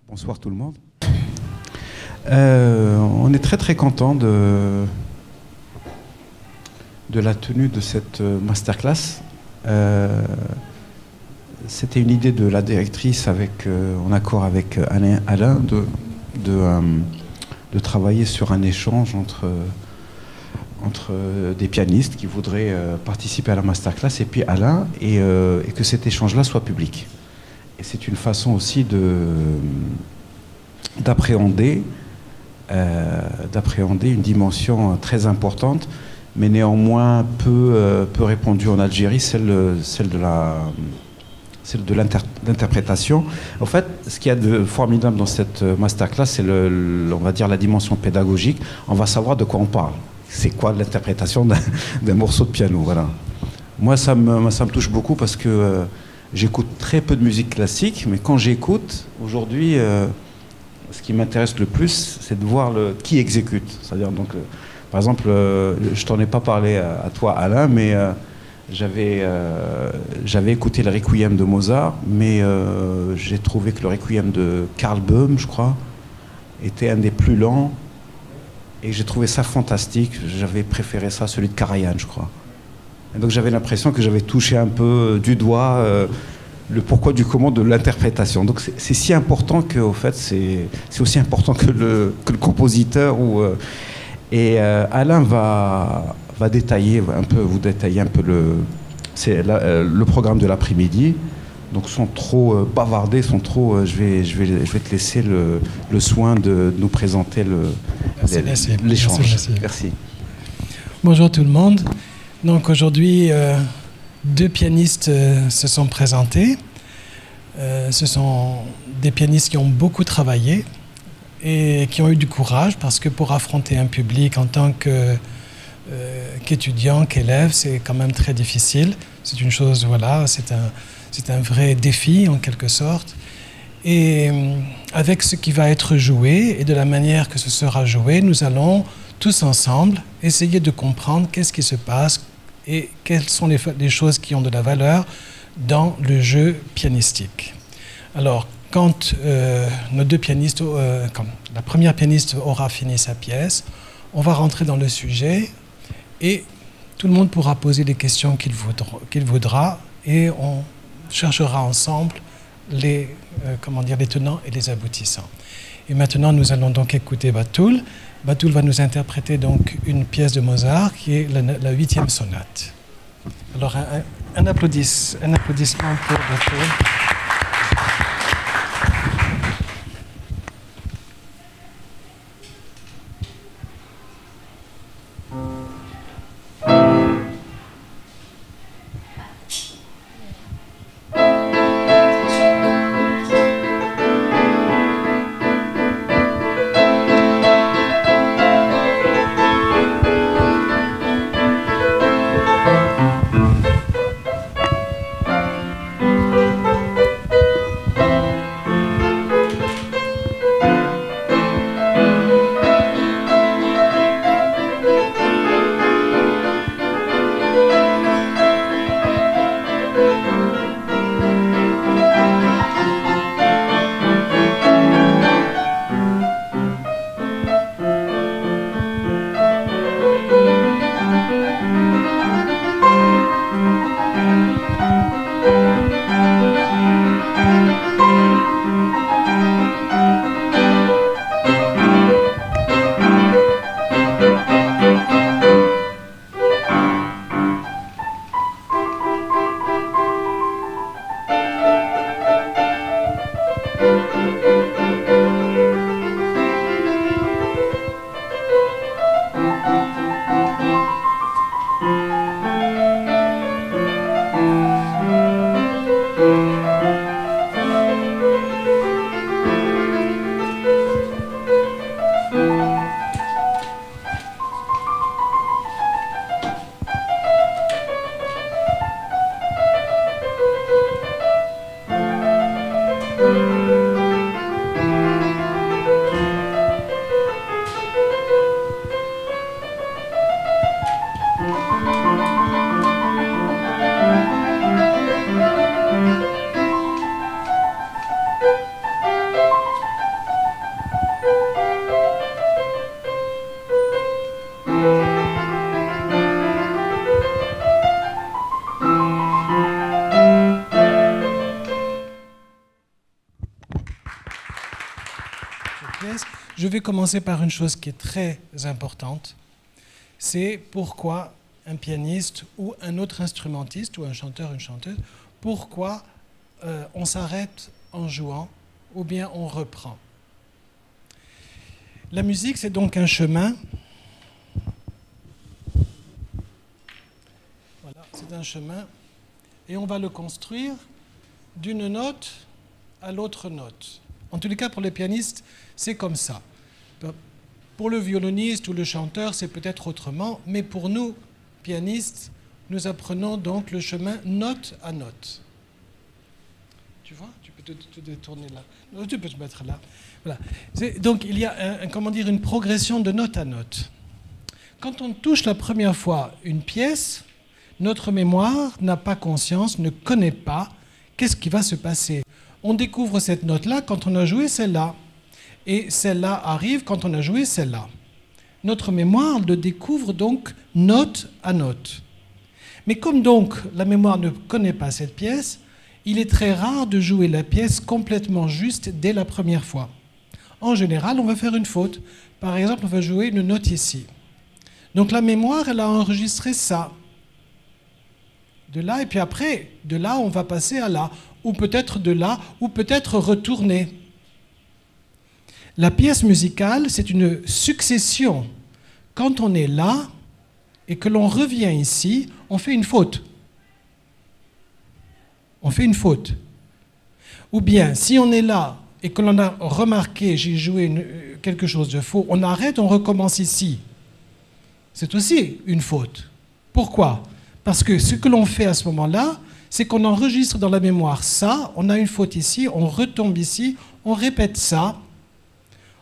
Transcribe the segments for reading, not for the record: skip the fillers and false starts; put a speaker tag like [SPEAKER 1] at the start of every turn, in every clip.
[SPEAKER 1] Bonsoir tout le monde. On est très content de la tenue de cette masterclass. C'était une idée de la directrice en accord avec Alain de travailler sur un échange entre des pianistes qui voudraient participer à la masterclass et puis Alain et que cet échange-là soit public. Et c'est une façon aussi d'appréhender une dimension très importante, mais néanmoins peu répandue en Algérie, celle de l'interprétation. En fait, ce qu'il y a de formidable dans cette masterclass, c'est on va dire la dimension pédagogique. On va savoir de quoi on parle. C'est quoi l'interprétation d'un morceau de piano, voilà. Moi, ça me touche beaucoup parce que j'écoute très peu de musique classique, mais quand j'écoute, aujourd'hui, ce qui m'intéresse le plus, c'est de voir qui exécute. C'est-à-dire, donc, par exemple, je t'en ai pas parlé à toi, Alain, mais j'avais écouté le Requiem de Mozart, mais j'ai trouvé que le Requiem de Karl Böhm, je crois, était un des plus lents, et j'ai trouvé ça fantastique. J'avais préféré ça à celui de Karajan, je crois. Et donc j'avais l'impression que j'avais touché un peu du doigt le pourquoi du comment de l'interprétation. Donc c'est si important que, au fait, c'est aussi important que le compositeur. Et Alain va vous détailler un peu le programme de l'après-midi. Donc sans trop bavarder, je vais te laisser le soin de nous présenter l'échange. Merci.
[SPEAKER 2] Bonjour tout le monde. Donc aujourd'hui, deux pianistes se sont présentés. Ce sont des pianistes qui ont beaucoup travaillé et qui ont eu du courage, parce que pour affronter un public en tant qu'étudiant, qu'élève, c'est quand même très difficile. C'est une chose, voilà, c'est un vrai défi en quelque sorte. Et avec ce qui va être joué et de la manière que ce sera joué, nous allons tous ensemble essayer de comprendre qu'est-ce qui se passe et quelles sont les choses qui ont de la valeur dans le jeu pianistique. Alors, quand nos deux pianistes, quand la première pianiste aura fini sa pièce, on va rentrer dans le sujet et tout le monde pourra poser les questions qu'il voudra et on cherchera ensemble les tenants et les aboutissants. Et maintenant, nous allons donc écouter Batoul. Batoul va nous interpréter donc une pièce de Mozart qui est la 8e sonate. Alors un applaudissement pour Batoul. pièce, je vais commencer par une chose qui est très importante. C'est pourquoi un pianiste ou un autre instrumentiste ou un chanteur, une chanteuse, pourquoi on s'arrête en jouant ou bien on reprend. La musique, c'est donc un chemin. Voilà, c'est un chemin et on va le construire d'une note à l'autre note. En tous les cas, pour les pianistes, c'est comme ça. Pour le violoniste ou le chanteur, c'est peut-être autrement, mais pour nous, pianistes, nous apprenons donc le chemin note à note. Tu vois, tu peux te détourner là. Non, tu peux te mettre là. Voilà. Donc, il y a une progression de note à note. Quand on touche la première fois une pièce, notre mémoire n'a pas conscience, ne connaît pas qu'est-ce qui va se passer. On découvre cette note-là quand on a joué celle-là. Et celle-là arrive quand on a joué celle-là. Notre mémoire le découvre donc note à note. Mais comme donc la mémoire ne connaît pas cette pièce, il est très rare de jouer la pièce complètement juste dès la première fois. En général, on va faire une faute. Par exemple, on va jouer une note ici. Donc la mémoire, elle a enregistré ça. De là, et puis après, de là, on va passer à là. Ou peut-être de là, ou peut-être retourner. La pièce musicale, c'est une succession. Quand on est là et que l'on revient ici, on fait une faute. On fait une faute. Ou bien, si on est là et que l'on a remarqué, j'ai joué quelque chose de faux, on arrête, on recommence ici. C'est aussi une faute. Pourquoi ? Parce que ce que l'on fait à ce moment-là, c'est qu'on enregistre dans la mémoire ça, on a une faute ici, on retombe ici, on répète ça,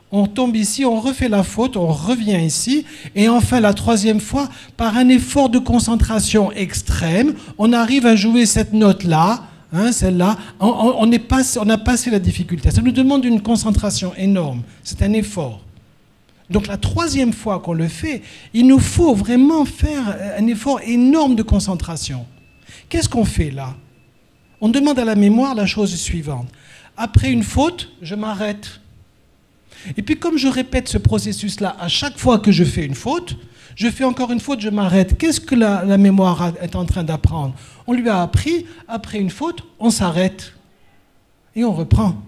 [SPEAKER 2] on tombe ici, on refait la faute, on revient ici, et enfin la troisième fois, par un effort de concentration extrême, on arrive à jouer cette note-là, celle-là, on a passé la difficulté. Ça nous demande une concentration énorme, c'est un effort. Donc la troisième fois qu'on le fait, il nous faut vraiment faire un effort énorme de concentration. Qu'est-ce qu'on fait là ? On demande à la mémoire la chose suivante. Après une faute, je m'arrête. Et puis comme je répète ce processus-là à chaque fois que je fais une faute, je fais encore une faute, je m'arrête. Qu'est-ce que la mémoire est en train d'apprendre ? On lui a appris, après une faute, on s'arrête. Et on reprend.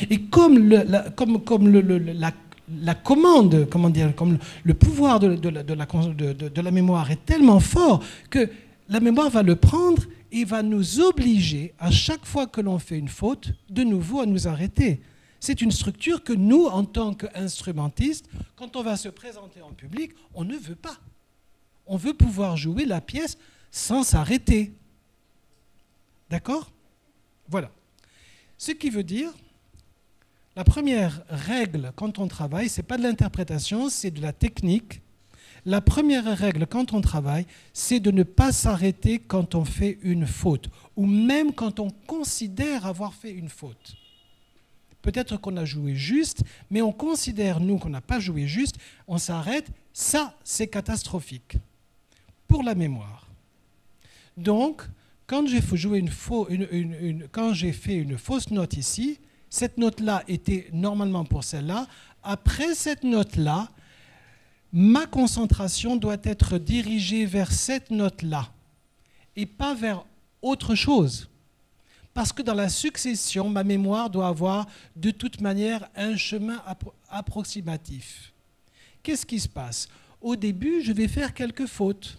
[SPEAKER 2] Et comme la commande, comme le pouvoir de la mémoire est tellement fort que la mémoire va le prendre et va nous obliger, à chaque fois que l'on fait une faute, de nouveau à nous arrêter. C'est une structure que nous, en tant qu'instrumentistes, quand on va se présenter en public, on ne veut pas. On veut pouvoir jouer la pièce sans s'arrêter. D'accord ? Voilà. Ce qui veut dire, la première règle quand on travaille, ce n'est pas de l'interprétation, c'est de la technique. La première règle quand on travaille, c'est de ne pas s'arrêter quand on fait une faute, ou même quand on considère avoir fait une faute. Peut-être qu'on a joué juste, mais on considère, nous, qu'on n'a pas joué juste, on s'arrête, ça, c'est catastrophique pour la mémoire. Donc, quand j'ai fait une fausse note ici, cette note-là était normalement pour celle-là. Après cette note-là, ma concentration doit être dirigée vers cette note-là et pas vers autre chose. Parce que dans la succession, ma mémoire doit avoir de toute manière un chemin approximatif. Qu'est-ce qui se passe ? Au début, je vais faire quelques fautes.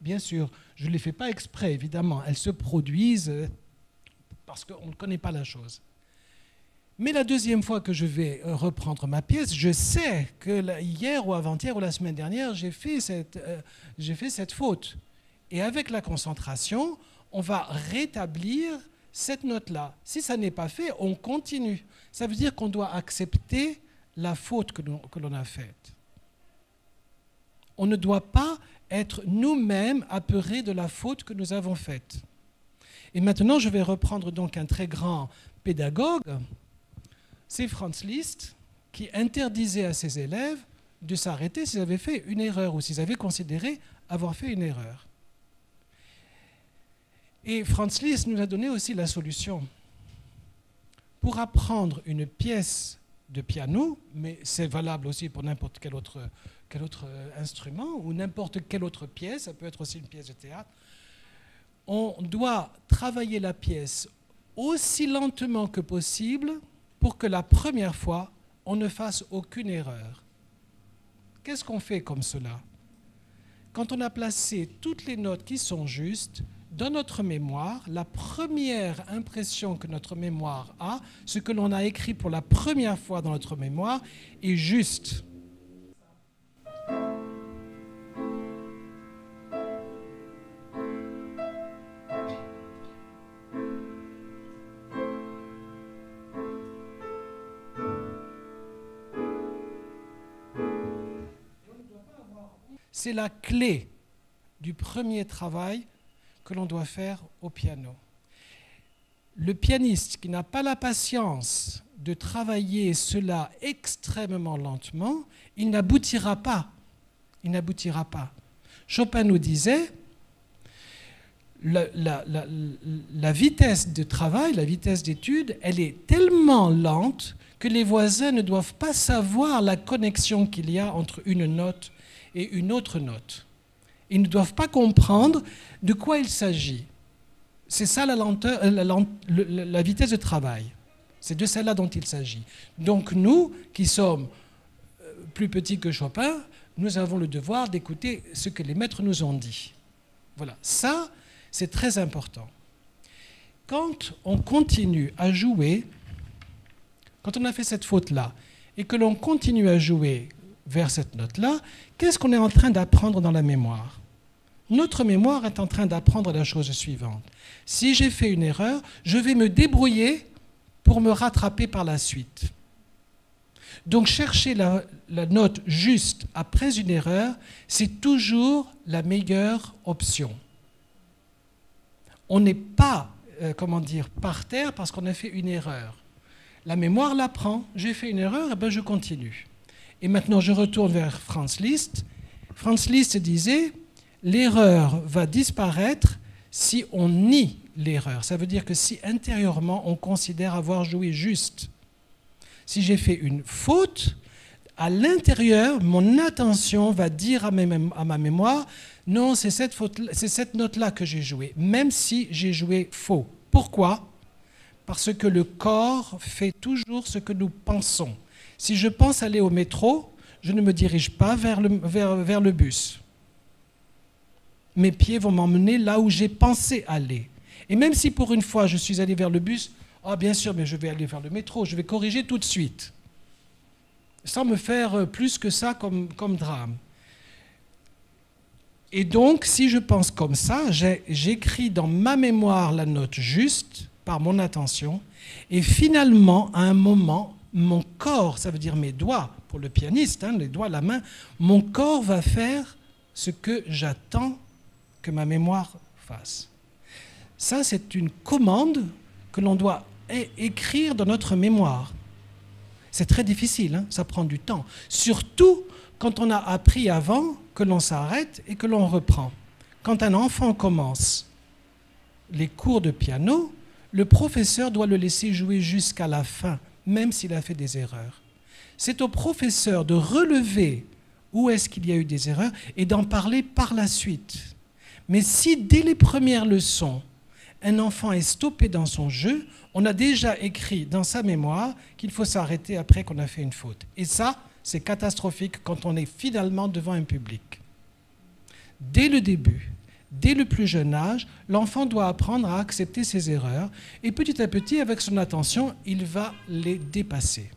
[SPEAKER 2] Bien sûr, je ne les fais pas exprès, évidemment. Elles se produisent parce qu'on ne connaît pas la chose. Mais la deuxième fois que je vais reprendre ma pièce, je sais que hier ou avant-hier ou la semaine dernière, j'ai fait cette faute. Et avec la concentration, on va rétablir cette note-là. Si ça n'est pas fait, on continue. Ça veut dire qu'on doit accepter la faute que l'on a faite. On ne doit pas être nous-mêmes apeurés de la faute que nous avons faite. Et maintenant, je vais reprendre donc un très grand pédagogue. C'est Franz Liszt qui interdisait à ses élèves de s'arrêter s'ils avaient fait une erreur ou s'ils avaient considéré avoir fait une erreur. Et Franz Liszt nous a donné aussi la solution. Pour apprendre une pièce de piano, mais c'est valable aussi pour n'importe quel autre instrument ou n'importe quelle autre pièce, ça peut être aussi une pièce de théâtre. On doit travailler la pièce aussi lentement que possible pour que la première fois, on ne fasse aucune erreur. Qu'est-ce qu'on fait comme cela? Quand on a placé toutes les notes qui sont justes, dans notre mémoire, la première impression que notre mémoire a, ce que l'on a écrit pour la première fois dans notre mémoire, est juste. C'est la clé du premier travail que l'on doit faire au piano. Le pianiste qui n'a pas la patience de travailler cela extrêmement lentement, il n'aboutira pas. Il n'aboutira pas. Chopin nous disait, la vitesse de travail, la vitesse d'étude, elle est tellement lente que les voisins ne doivent pas savoir la connexion qu'il y a entre une note et une autre note. Ils ne doivent pas comprendre de quoi il s'agit. C'est ça la lenteur, la vitesse de travail. C'est de celle-là dont il s'agit. Donc nous, qui sommes plus petits que Chopin, nous avons le devoir d'écouter ce que les maîtres nous ont dit. Voilà, ça, c'est très important. Quand on continue à jouer, quand on a fait cette faute-là, et que l'on continue à jouer vers cette note-là, qu'est-ce qu'on est en train d'apprendre dans la mémoire? Notre mémoire est en train d'apprendre la chose suivante. Si j'ai fait une erreur, je vais me débrouiller pour me rattraper par la suite. Donc chercher la note juste après une erreur, c'est toujours la meilleure option. On n'est pas, par terre parce qu'on a fait une erreur. La mémoire l'apprend, j'ai fait une erreur, et bien je continue. Et maintenant, je retourne vers Franz Liszt. Franz Liszt disait, l'erreur va disparaître si on nie l'erreur. Ça veut dire que si intérieurement, on considère avoir joué juste. Si j'ai fait une faute, à l'intérieur, mon attention va dire à ma mémoire, non, c'est cette note-là que j'ai jouée, même si j'ai joué faux. Pourquoi? Parce que le corps fait toujours ce que nous pensons. Si je pense aller au métro, je ne me dirige pas vers le bus. Mes pieds vont m'emmener là où j'ai pensé aller. Et même si pour une fois je suis allé vers le bus, ah bien sûr, mais je vais aller vers le métro, je vais corriger tout de suite. Sans me faire plus que ça comme drame. Et donc, si je pense comme ça, j'écris dans ma mémoire la note juste par mon attention, et finalement, à un moment, mon corps, ça veut dire mes doigts, pour le pianiste, les doigts, la main, mon corps va faire ce que j'attends que ma mémoire fasse. Ça, c'est une commande que l'on doit écrire dans notre mémoire. C'est très difficile, ça prend du temps. Surtout quand on a appris avant que l'on s'arrête et que l'on reprend. Quand un enfant commence les cours de piano, le professeur doit le laisser jouer jusqu'à la fin, même s'il a fait des erreurs. C'est au professeur de relever où est-ce qu'il y a eu des erreurs et d'en parler par la suite. Mais si dès les premières leçons, un enfant est stoppé dans son jeu, on a déjà écrit dans sa mémoire qu'il faut s'arrêter après qu'on a fait une faute. Et ça, c'est catastrophique quand on est finalement devant un public. Dès le début, dès le plus jeune âge, l'enfant doit apprendre à accepter ses erreurs et petit à petit, avec son attention, il va les dépasser.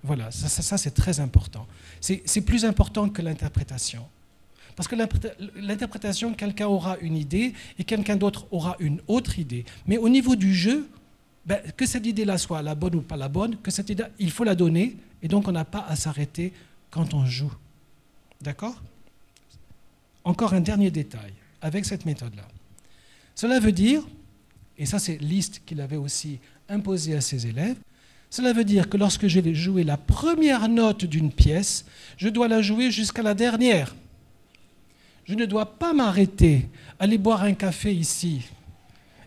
[SPEAKER 2] Voilà, ça c'est très important. C'est plus important que l'interprétation. Parce que l'interprétation, quelqu'un aura une idée et quelqu'un d'autre aura une autre idée. Mais au niveau du jeu, que cette idée-là soit la bonne ou pas la bonne, que cette idée, il faut la donner et donc on n'a pas à s'arrêter quand on joue. D'accord ? Encore un dernier détail avec cette méthode-là. Cela veut dire, et ça c'est Liszt qui l'avait aussi imposé à ses élèves, cela veut dire que lorsque je vais jouer la première note d'une pièce, je dois la jouer jusqu'à la dernière. Je ne dois pas m'arrêter, aller boire un café ici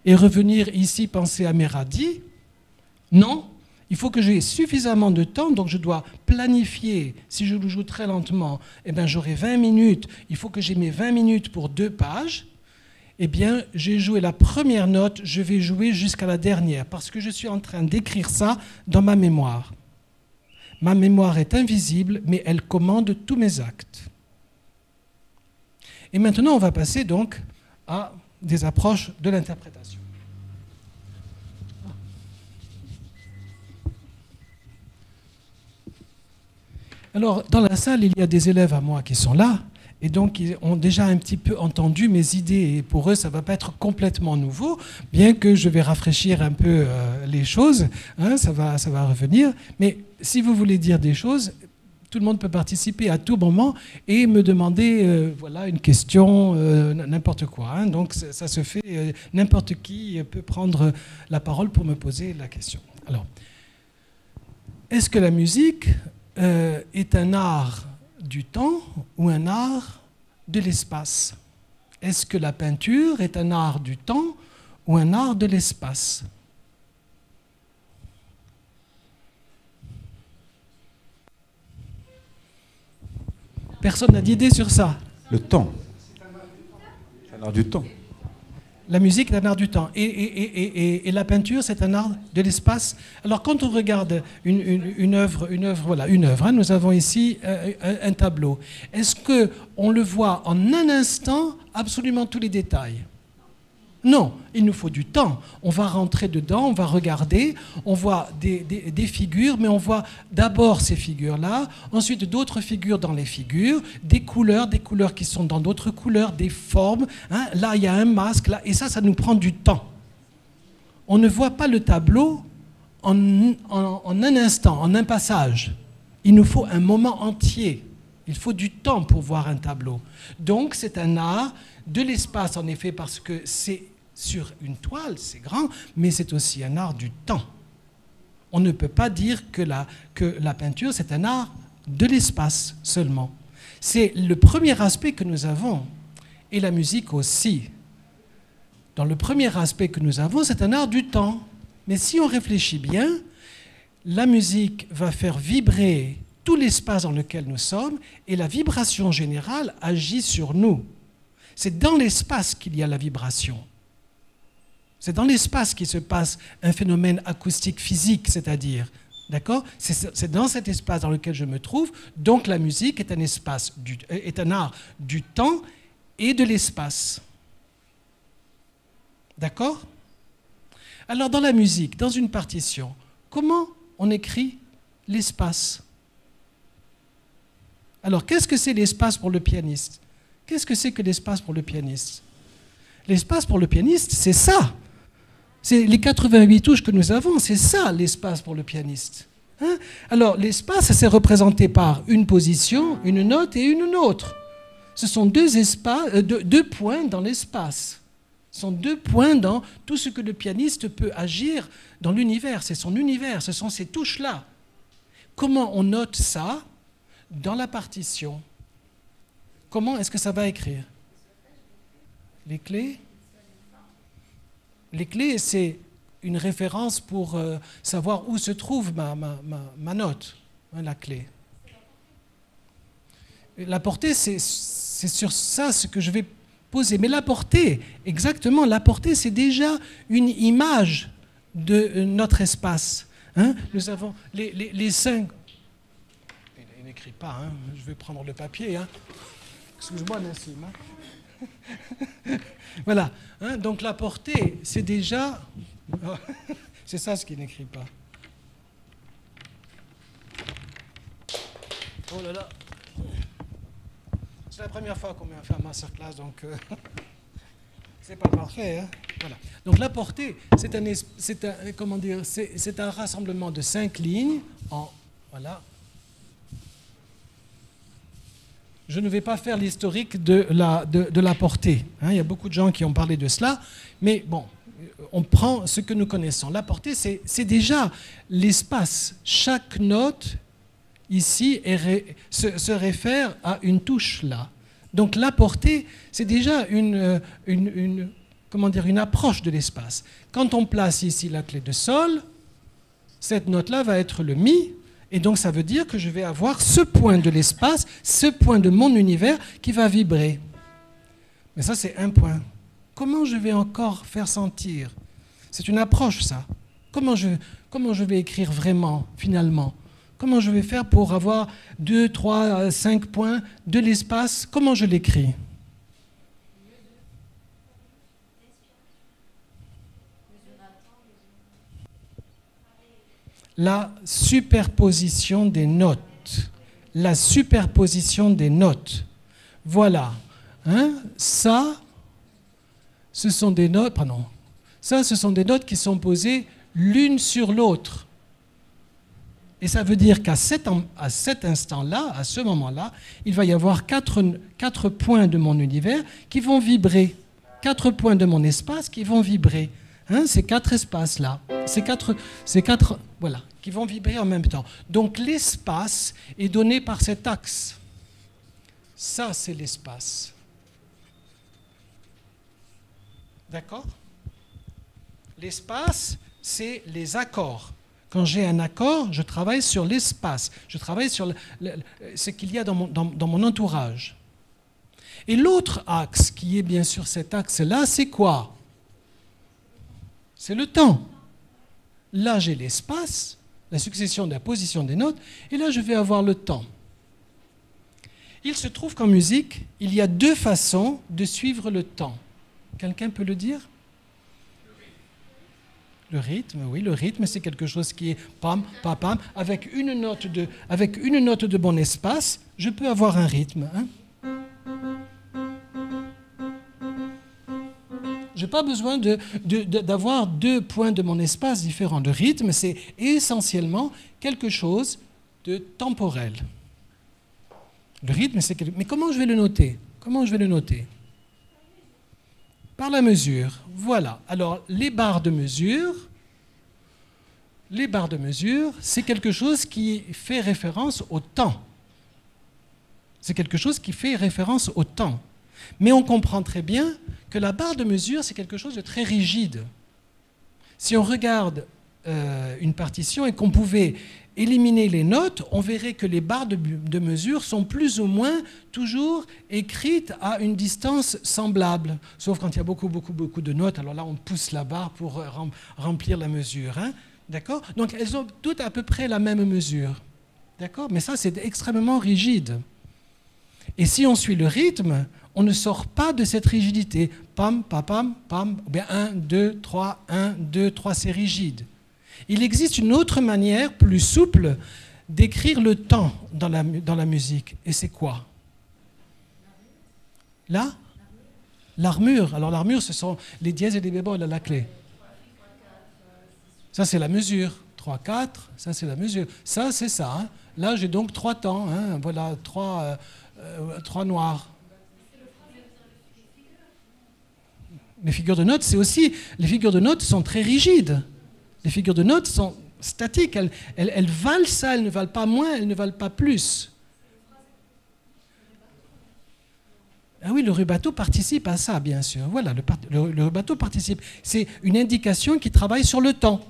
[SPEAKER 2] et revenir ici penser à mes radis. Non, Il faut que j'ai suffisamment de temps, donc je dois planifier. Si je le joue très lentement, eh bien j'aurai 20 minutes. Il faut que j'ai mes 20 minutes pour 2 pages. Eh bien, j'ai joué la première note, je vais jouer jusqu'à la dernière, parce que je suis en train d'écrire ça dans ma mémoire. Ma mémoire est invisible, mais elle commande tous mes actes. Et maintenant, on va passer donc à des approches de l'interprétation. Alors, dans la salle, il y a des élèves à moi qui sont là, et donc ils ont déjà un petit peu entendu mes idées, et pour eux, ça ne va pas être complètement nouveau, bien que je vais rafraîchir un peu les choses, hein, ça va revenir. Mais si vous voulez dire des choses, tout le monde peut participer à tout moment et me demander voilà, une question, n'importe quoi. Hein. Donc ça se fait, n'importe qui peut prendre la parole pour me poser la question. Alors, est-ce que la musique est un art du temps ou un art de l'espace? Est-ce que la peinture est un art du temps ou un art de l'espace? Personne n'a d'idée sur ça.
[SPEAKER 1] Le temps. C'est un art du temps.
[SPEAKER 2] La musique est un art du temps. Et la peinture, c'est un art de l'espace. Alors, quand on regarde une œuvre, hein, nous avons ici un tableau. Est-ce qu'on le voit en un instant, absolument tous les détails? Non, il nous faut du temps. On va rentrer dedans, on va regarder, on voit des figures, mais on voit d'abord ces figures-là, ensuite d'autres figures dans les figures, des couleurs qui sont dans d'autres couleurs, des formes. Hein. Là, il y a un masque, là, et ça nous prend du temps. On ne voit pas le tableau en un instant, en un passage. Il nous faut un moment entier. Il faut du temps pour voir un tableau. Donc, c'est un art de l'espace, en effet, parce que c'est sur une toile, c'est grand, mais c'est aussi un art du temps. On ne peut pas dire que la peinture, c'est un art de l'espace seulement. C'est le premier aspect que nous avons, et la musique aussi. Dans le premier aspect que nous avons, c'est un art du temps. Mais si on réfléchit bien, la musique va faire vibrer tout l'espace dans lequel nous sommes, et la vibration générale agit sur nous. C'est dans l'espace qu'il y a la vibration. C'est dans l'espace qu'il se passe un phénomène acoustique physique, c'est-à-dire, d'accord? C'est dans cet espace dans lequel je me trouve, donc la musique est un art du temps et de l'espace. D'accord? Alors dans la musique, dans une partition, comment on écrit l'espace? Alors qu'est-ce que c'est l'espace pour le pianiste? Qu'est-ce que c'est que l'espace pour le pianiste? L'espace pour le pianiste, c'est ça. C'est les 88 touches que nous avons, c'est ça l'espace pour le pianiste. Hein? Alors l'espace, c'est représenté par une position, une note et une autre. Ce sont deux points dans l'espace. Ce sont 2 points dans tout ce que le pianiste peut agir dans l'univers. C'est son univers, ce sont ces touches-là. Comment on note ça dans la partition? Comment est-ce que ça va écrire? Les clés? Les clés, c'est une référence pour savoir où se trouve ma note, hein, la clé. La portée, c'est sur ça ce que je vais poser. Mais la portée, exactement, la portée, c'est déjà une image de notre espace. Hein? Nous avons les 5... Il n'écrit pas, hein? Je vais prendre le papier. Hein? Excuse-moi, Nassim. Hein? Voilà. Hein? Donc la portée, c'est déjà... c'est ça ce qu'il n'écrit pas. Oh là là. C'est la première fois qu'on m'a fait un masterclass, donc c'est pas parfait. Hein? Voilà. Donc la portée, c'est un rassemblement de 5 lignes. Voilà. Je ne vais pas faire l'historique de la portée. Hein? Il y a beaucoup de gens qui ont parlé de cela, mais bon, on prend ce que nous connaissons. La portée, c'est déjà l'espace. Chaque note ici se réfère à une touche là. Donc la portée, c'est déjà une approche de l'espace. Quand on place ici la clé de sol, Cette note-là va être le Mi, et donc ça veut dire que je vais avoir ce point de l'espace, ce point de mon univers qui va vibrer. Mais ça, c'est un point. Comment je vais encore faire sentir? C'est une approche, ça. Comment je vais écrire vraiment, finalement? Comment je vais faire pour avoir 2, 3, 5 points de l'espace? Comment je l'écris? La superposition des notes. La superposition des notes. Voilà. Hein? Ça, ce sont des notes, pardon. Ça, ce sont des notes qui sont posées l'une sur l'autre. Et ça veut dire qu'à cet instant-là, à ce moment-là, il va y avoir quatre points de mon univers qui vont vibrer. 4 points de mon espace qui vont vibrer. Hein, ces 4 espaces-là. Ces quatre, voilà, qui vont vibrer en même temps. Donc l'espace est donné par cet axe. Ça, c'est l'espace. D'accord? L'espace, c'est les accords. Quand j'ai un accord, je travaille sur l'espace. Je travaille sur ce qu'il y a dans mon entourage. Et l'autre axe, qui est bien sûr cet axe-là, c'est quoi? C'est le temps. Là, j'ai l'espace, la succession de la position des notes, et là, je vais avoir le temps. Il se trouve qu'en musique, il y a 2 façons de suivre le temps. Quelqu'un peut le dire? Le rythme, oui, le rythme, c'est quelque chose qui est pam, pam, pam. Avec une note de bon espace, je peux avoir un rythme. Hein? Je n'ai pas besoin d'avoir 2 points de mon espace différents. Le rythme, c'est essentiellement quelque chose de temporel. Le rythme, c'est quelque... Mais comment je vais le noter? Comment je vais le noter? Par la mesure. Voilà. Alors, les barres de mesure, c'est quelque chose qui fait référence au temps. C'est quelque chose qui fait référence au temps. Mais on comprend très bien que la barre de mesure, c'est quelque chose de très rigide. Si on regarde une partition et qu'on pouvait éliminer les notes, on verrait que les barres de mesure sont plus ou moins toujours écrites à une distance semblable. Sauf quand il y a beaucoup de notes, alors là on pousse la barre pour remplir la mesure. Hein? D'accord? Donc elles ont toutes à peu près la même mesure. D'accord? Mais ça c'est extrêmement rigide. Et si on suit le rythme, on ne sort pas de cette rigidité. Pam, pam, pam, pam, ou bien 1, 2, 3, 1, 2, 3, c'est rigide. Il existe une autre manière, plus souple, d'écrire le temps dans la musique. Et c'est quoi? Là? L'armure. Alors l'armure, ce sont les dièses et les bémols à la clé. Ça, c'est la mesure. 3, 4, ça, c'est la mesure. Ça, c'est ça. Hein. Là, j'ai donc 3 temps. Hein. Voilà, 3 noirs. Les figures de notes, c'est aussi... Les figures de notes sont très rigides. Les figures de notes sont statiques. Elles valent ça, elles ne valent pas moins, elles ne valent pas plus. Ah oui, le rubato participe à ça, bien sûr. Voilà, le rubato participe. C'est une indication qui travaille sur le temps.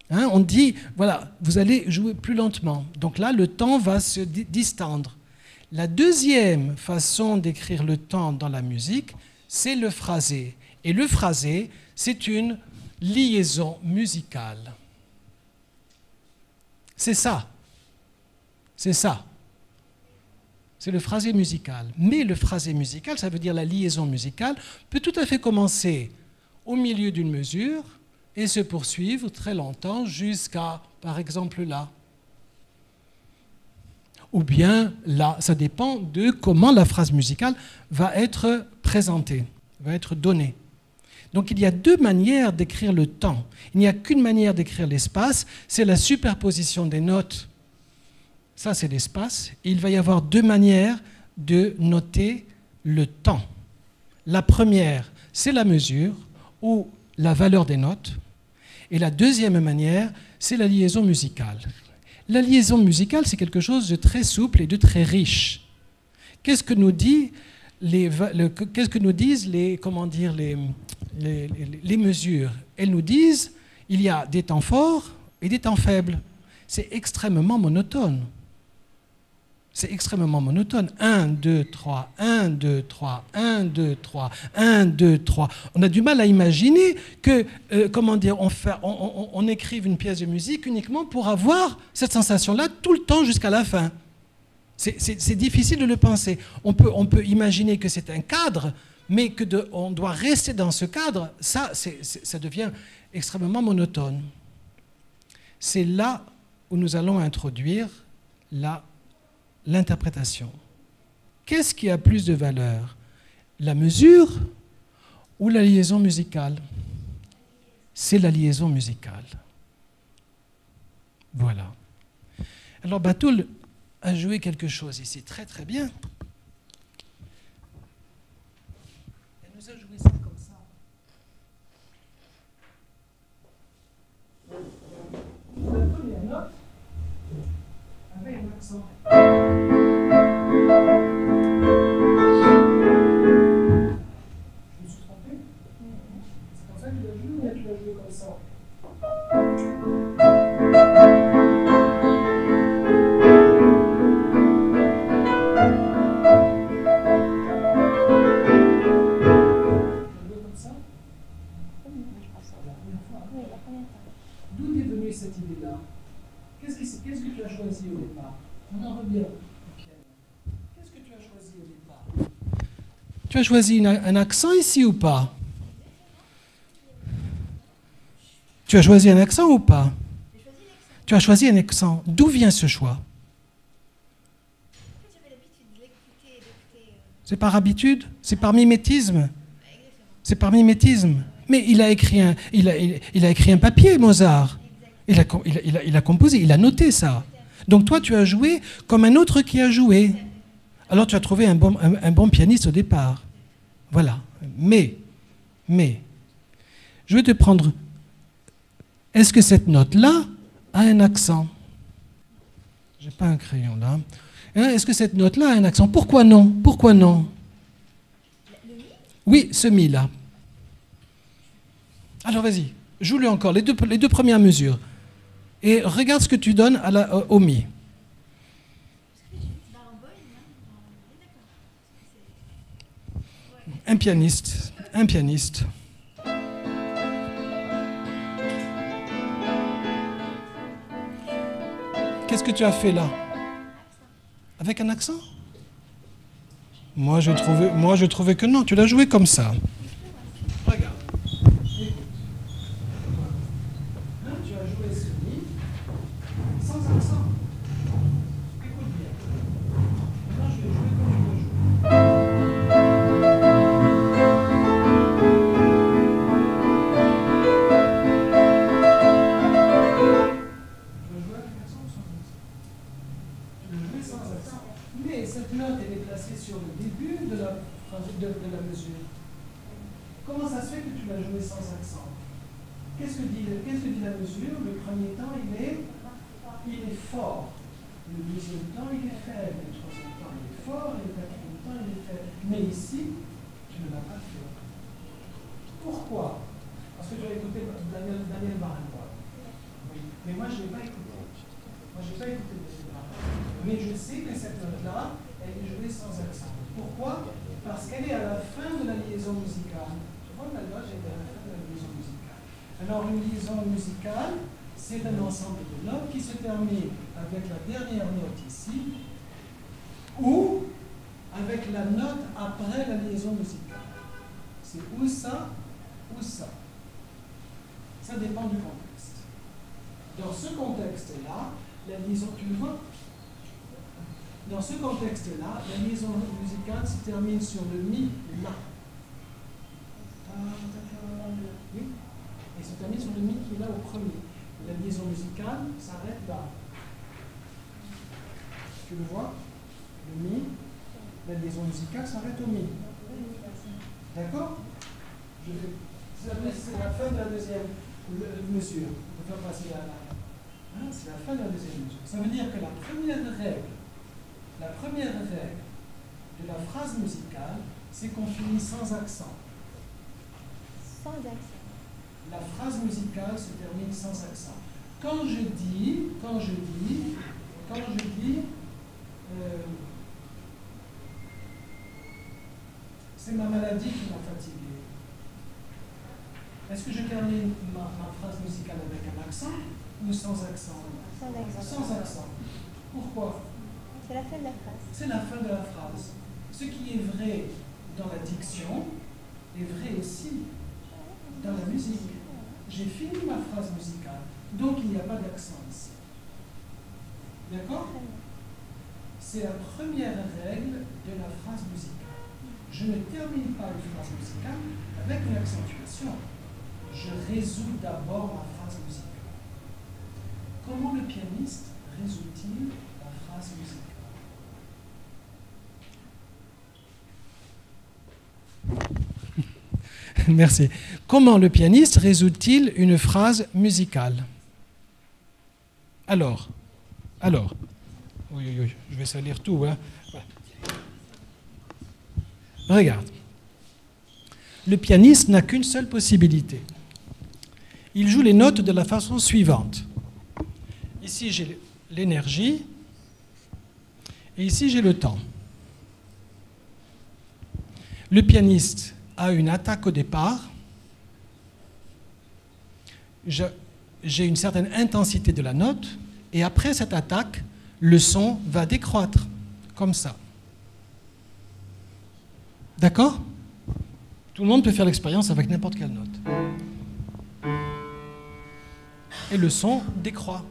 [SPEAKER 2] Hein, on dit, voilà, vous allez jouer plus lentement. Donc là, le temps va se distendre. La deuxième façon d'écrire le temps dans la musique, c'est le phrasé. Et le phrasé, c'est une liaison musicale. C'est ça. C'est ça. C'est le phrasé musical. Mais le phrasé musical, ça veut dire la liaison musicale, peut tout à fait commencer au milieu d'une mesure et se poursuivre très longtemps jusqu'à, par exemple, là. Ou bien là, ça dépend de comment la phrase musicale va être présentée, va être donnée. Donc il y a 2 manières d'écrire le temps. Il n'y a qu'une manière d'écrire l'espace, c'est la superposition des notes. Ça, c'est l'espace. Et il va y avoir 2 manières de noter le temps. La première, c'est la mesure ou la valeur des notes. Et la deuxième manière, c'est la liaison musicale. La liaison musicale, c'est quelque chose de très souple et de très riche. Qu'est-ce que nous disent les mesures? Elles nous disent il y a des temps forts et des temps faibles. C'est extrêmement monotone. C'est extrêmement monotone. 1, 2, 3, 1, 2, 3, 1, 2, 3, 1, 2, 3. On a du mal à imaginer que, comment dire, on écrive une pièce de musique uniquement pour avoir cette sensation-là tout le temps jusqu'à la fin. C'est difficile de le penser. On peut imaginer que c'est un cadre, mais on doit rester dans ce cadre. Ça devient extrêmement monotone. C'est là où nous allons introduire l'interprétation. Qu'est-ce qui a plus de valeur? La mesure ou la liaison musicale? C'est la liaison musicale. Voilà. Alors Batoul a joué quelque chose ici très très bien. Elle nous a joué ça comme ça. La première note avec un accent. Je me suis trompé? C'est comme ça que tu l'as joué ou tu l'as joué comme ça? D'où est venue cette idée-là? Qu'est-ce que tu as choisi au départ? On en revient. Qu'est-ce que tu as choisi au départ? Tu as choisi un accent ici ou pas? Tu as choisi un accent ou pas? Tu as choisi un accent. D'où vient ce choix? C'est par habitude? C'est par mimétisme? C'est par mimétisme. Mais il a écrit un papier, Mozart. Il a composé, il a noté ça. Donc toi, tu as joué comme un autre qui a joué. Alors tu as trouvé un bon pianiste au départ. Voilà. Mais, je vais te prendre... Est-ce que cette note-là a un accent? Je n'ai pas un crayon là. Est-ce que cette note-là a un accent? Pourquoi non? Pourquoi non? Oui, ce mi-là. Alors vas-y, joue-le encore, les deux premières mesures. Et regarde ce que tu donnes au mi. Un pianiste. Qu'est-ce que tu as fait là? Avec un accent? Moi, je trouvais que non, tu l'as joué comme ça. Regarde. Tu as joué ce mi sans accent. Écoute bien. Maintenant, je vais jouer comme je veux jouer. Tu vas jouer avec accent ou sans accent? Tu vas jouer sans accent. Mais cette note, elle est placée sur le début de la mesure. Comment ça se fait que tu l'as joué sans accent? Qu'est-ce que dit la mesure? Le premier temps, il est fort. Le deuxième temps, il est faible. Le troisième temps, il est fort. Et le quatrième temps, il est faible. Mais ici, tu ne l'as pas fait. Pourquoi? Parce que tu as écouté Daniel Barenboim. Oui. Mais moi, je ne l'ai pas écouté. Mais je sais que cette note-là, elle est jouée sans accent. Pourquoi? Parce qu'elle est à la fin de la liaison musicale. Tu vois, la note est à la fin de la liaison musicale. Alors, une liaison musicale, c'est un ensemble de notes qui se termine avec la dernière note ici, ou avec la note après la liaison musicale. C'est ou ça, ou ça. Ça dépend du contexte. Dans ce contexte-là, la liaison, tu le vois? Dans ce contexte-là, la liaison musicale se termine sur le mi, là. Oui. Et se termine sur le mi qui est là au premier. La liaison musicale s'arrête là. Tu le vois? Le mi, la liaison musicale s'arrête au mi. D'accord? C'est la fin de la deuxième mesure. On peut faire passer là. C'est la fin de la deuxième mesure. Ça veut dire que la première règle de la phrase musicale, c'est qu'on finit sans accent.
[SPEAKER 3] Sans accent.
[SPEAKER 2] La phrase musicale se termine sans accent. Quand je dis, c'est ma maladie qui m'a fatigué. Est-ce que je termine ma phrase musicale avec un accent ou sans accent? Sans accent. Pourquoi?
[SPEAKER 3] C'est la fin de la phrase.
[SPEAKER 2] C'est la fin de la phrase. Ce qui est vrai dans la diction est vrai aussi dans la musique. J'ai fini ma phrase musicale, donc il n'y a pas d'accent ici. D'accord? C'est la première règle de la phrase musicale. Je ne termine pas une phrase musicale avec une accentuation. Je résous d'abord ma phrase musicale. Comment le pianiste résout-il la phrase musicale? Merci. Comment le pianiste résout-il une phrase musicale? Alors, oui, je vais salir tout. Hein. Voilà. Regarde. Le pianiste n'a qu'une seule possibilité. Il joue les notes de la façon suivante. Ici, j'ai l'énergie et ici, j'ai le temps. Le pianiste a une attaque au départ. J'ai une certaine intensité de la note et après cette attaque, le son va décroître, comme ça. D'accord? Tout le monde peut faire l'expérience avec n'importe quelle note. Et le son décroît.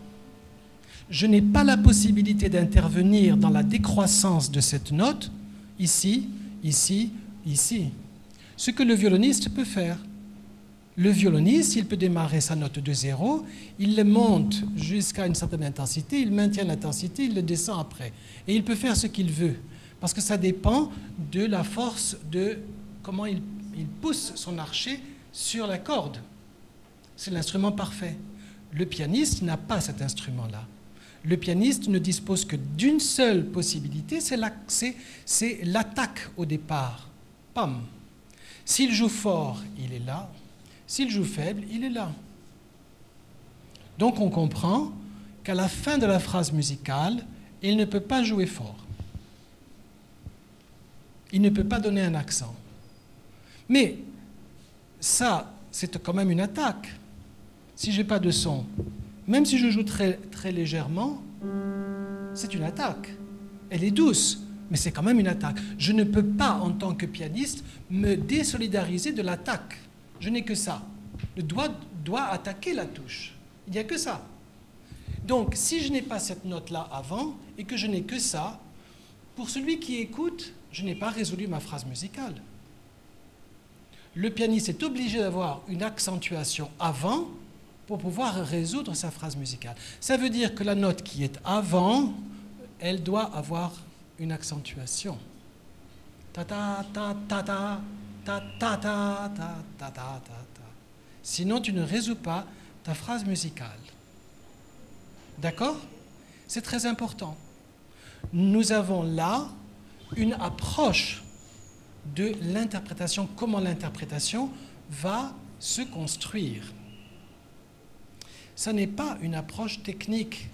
[SPEAKER 2] Je n'ai pas la possibilité d'intervenir dans la décroissance de cette note, ici, ici, ici. Ce que le violoniste peut faire. Le violoniste, il peut démarrer sa note de 0, il le monte jusqu'à une certaine intensité, il maintient l'intensité, il le descend après. Et il peut faire ce qu'il veut, parce que ça dépend de la force de comment il pousse son archet sur la corde. C'est l'instrument parfait. Le pianiste n'a pas cet instrument-là. Le pianiste ne dispose que d'une seule possibilité, c'est l'attaque au départ. Pam. S'il joue fort, il est là. S'il joue faible, il est là. Donc on comprend qu'à la fin de la phrase musicale, il ne peut pas jouer fort. Il ne peut pas donner un accent. Mais ça, c'est quand même une attaque. Si je n'ai pas de son, même si je joue très, très légèrement, c'est une attaque. Elle est douce, mais c'est quand même une attaque. Je ne peux pas, en tant que pianiste, me désolidariser de l'attaque. Je n'ai que ça. Le doigt doit attaquer la touche. Il n'y a que ça. Donc, si je n'ai pas cette note-là avant et que je n'ai que ça, pour celui qui écoute, je n'ai pas résolu ma phrase musicale. Le pianiste est obligé d'avoir une accentuation avant pour pouvoir résoudre sa phrase musicale. Ça veut dire que la note qui est avant, elle doit avoir une accentuation. Ta ta ta ta ta. Ta, ta, ta, ta, ta, ta, ta, ta. Sinon, tu ne résous pas ta phrase musicale. D'accord? C'est très important. Nous avons là une approche de l'interprétation, comment l'interprétation va se construire. Ça n'est pas une approche technique.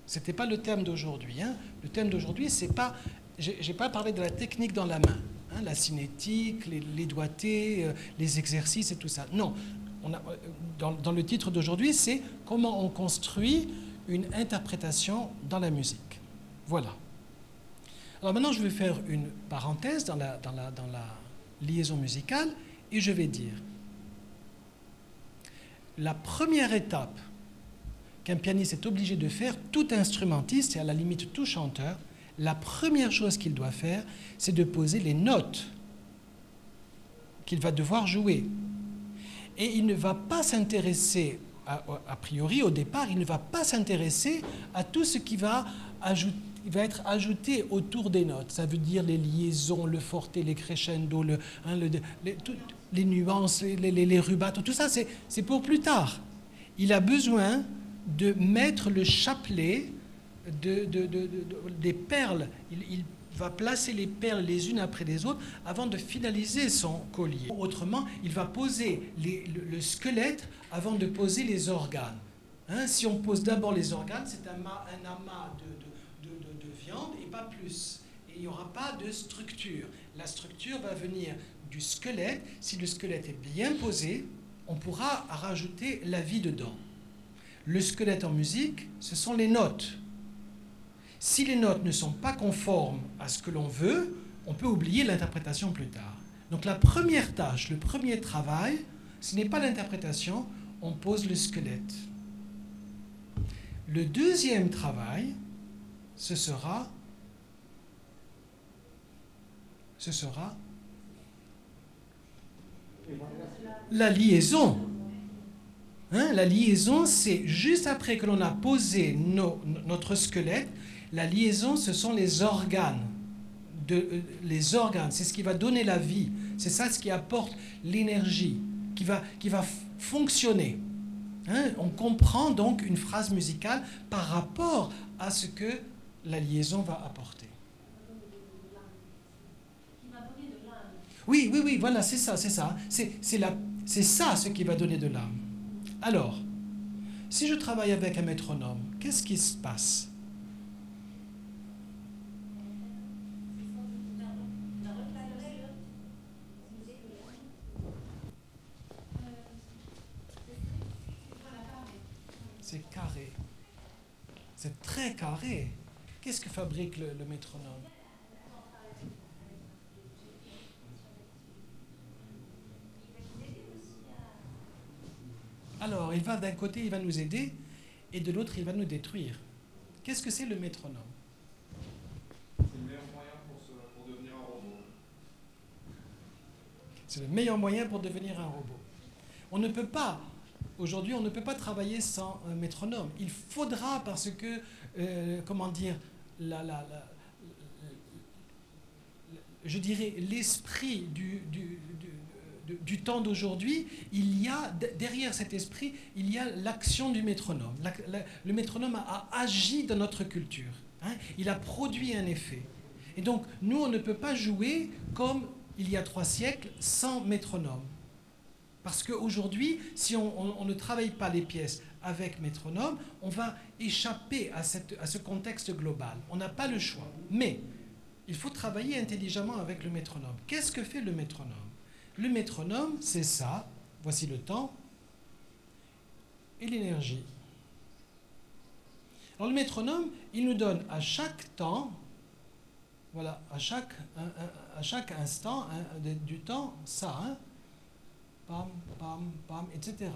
[SPEAKER 2] Ce n'était pas le thème d'aujourd'hui. Hein. Le thème d'aujourd'hui, c'est pas... Je n'ai pas parlé de la technique dans la main. La cinétique, les doigtés, les exercices et tout ça. Non, dans le titre d'aujourd'hui, c'est comment on construit une interprétation dans la musique. Voilà. Alors maintenant, je vais faire une parenthèse dans la liaison musicale et je vais dire la première étape qu'un pianiste est obligé de faire, tout instrumentiste et à la limite tout chanteur, la première chose qu'il doit faire, c'est de poser les notes qu'il va devoir jouer. Et il ne va pas s'intéresser, a priori, au départ, il ne va pas s'intéresser à tout ce qui va être ajouté autour des notes. Ça veut dire les liaisons, le forte, les crescendo, les nuances, les rubato, tout ça, c'est pour plus tard. Il a besoin de mettre le chapelet des perles. Il va placer les perles les unes après les autres avant de finaliser son collier. Autrement, il va poser le squelette avant de poser les organes. Hein, si on pose d'abord les organes, c'est un amas de viande et pas plus. Et il n'y aura pas de structure. La structure va venir du squelette. Si le squelette est bien posé, on pourra rajouter la vie dedans. Le squelette en musique, ce sont les notes. Si les notes ne sont pas conformes à ce que l'on veut, on peut oublier l'interprétation plus tard. Donc la première tâche, le premier travail, ce n'est pas l'interprétation, on pose le squelette. Le deuxième travail, ce sera la liaison. Hein, la liaison, c'est juste après que l'on a posé notre squelette, la liaison, ce sont les organes. Les organes, c'est ce qui va donner la vie. C'est ça ce qui apporte l'énergie, qui va fonctionner. Hein, on comprend donc une phrase musicale par rapport à ce que la liaison va apporter. Oui, voilà, c'est ça. C'est ça ce qui va donner de l'âme. Alors, si je travaille avec un métronome, qu'est-ce qui se passe ? C'est carré. C'est très carré. Qu'est-ce que fabrique le métronome ? Alors, d'un côté, il va nous aider, et de l'autre, il va nous détruire. Qu'est-ce que c'est le métronome ?
[SPEAKER 3] C'est le meilleur moyen pour devenir un robot.
[SPEAKER 2] C'est le meilleur moyen pour devenir un robot. Aujourd'hui, on ne peut pas travailler sans un métronome. Il faudra, parce que, je dirais, l'esprit du temps d'aujourd'hui, derrière cet esprit, il y a l'action du métronome. Le métronome a agi dans notre culture. Hein, il a produit un effet. Et donc, nous, on ne peut pas jouer comme il y a 3 siècles sans métronome. Parce qu'aujourd'hui, si on ne travaille pas les pièces avec métronome, on va échapper à ce contexte global. On n'a pas le choix. Mais il faut travailler intelligemment avec le métronome. Qu'est-ce que fait le métronome ? Le métronome, c'est ça. Voici le temps et l'énergie. Alors le métronome, il nous donne à chaque temps, voilà, à chaque instant du temps, ça, hein, pam, pam, pam, etc.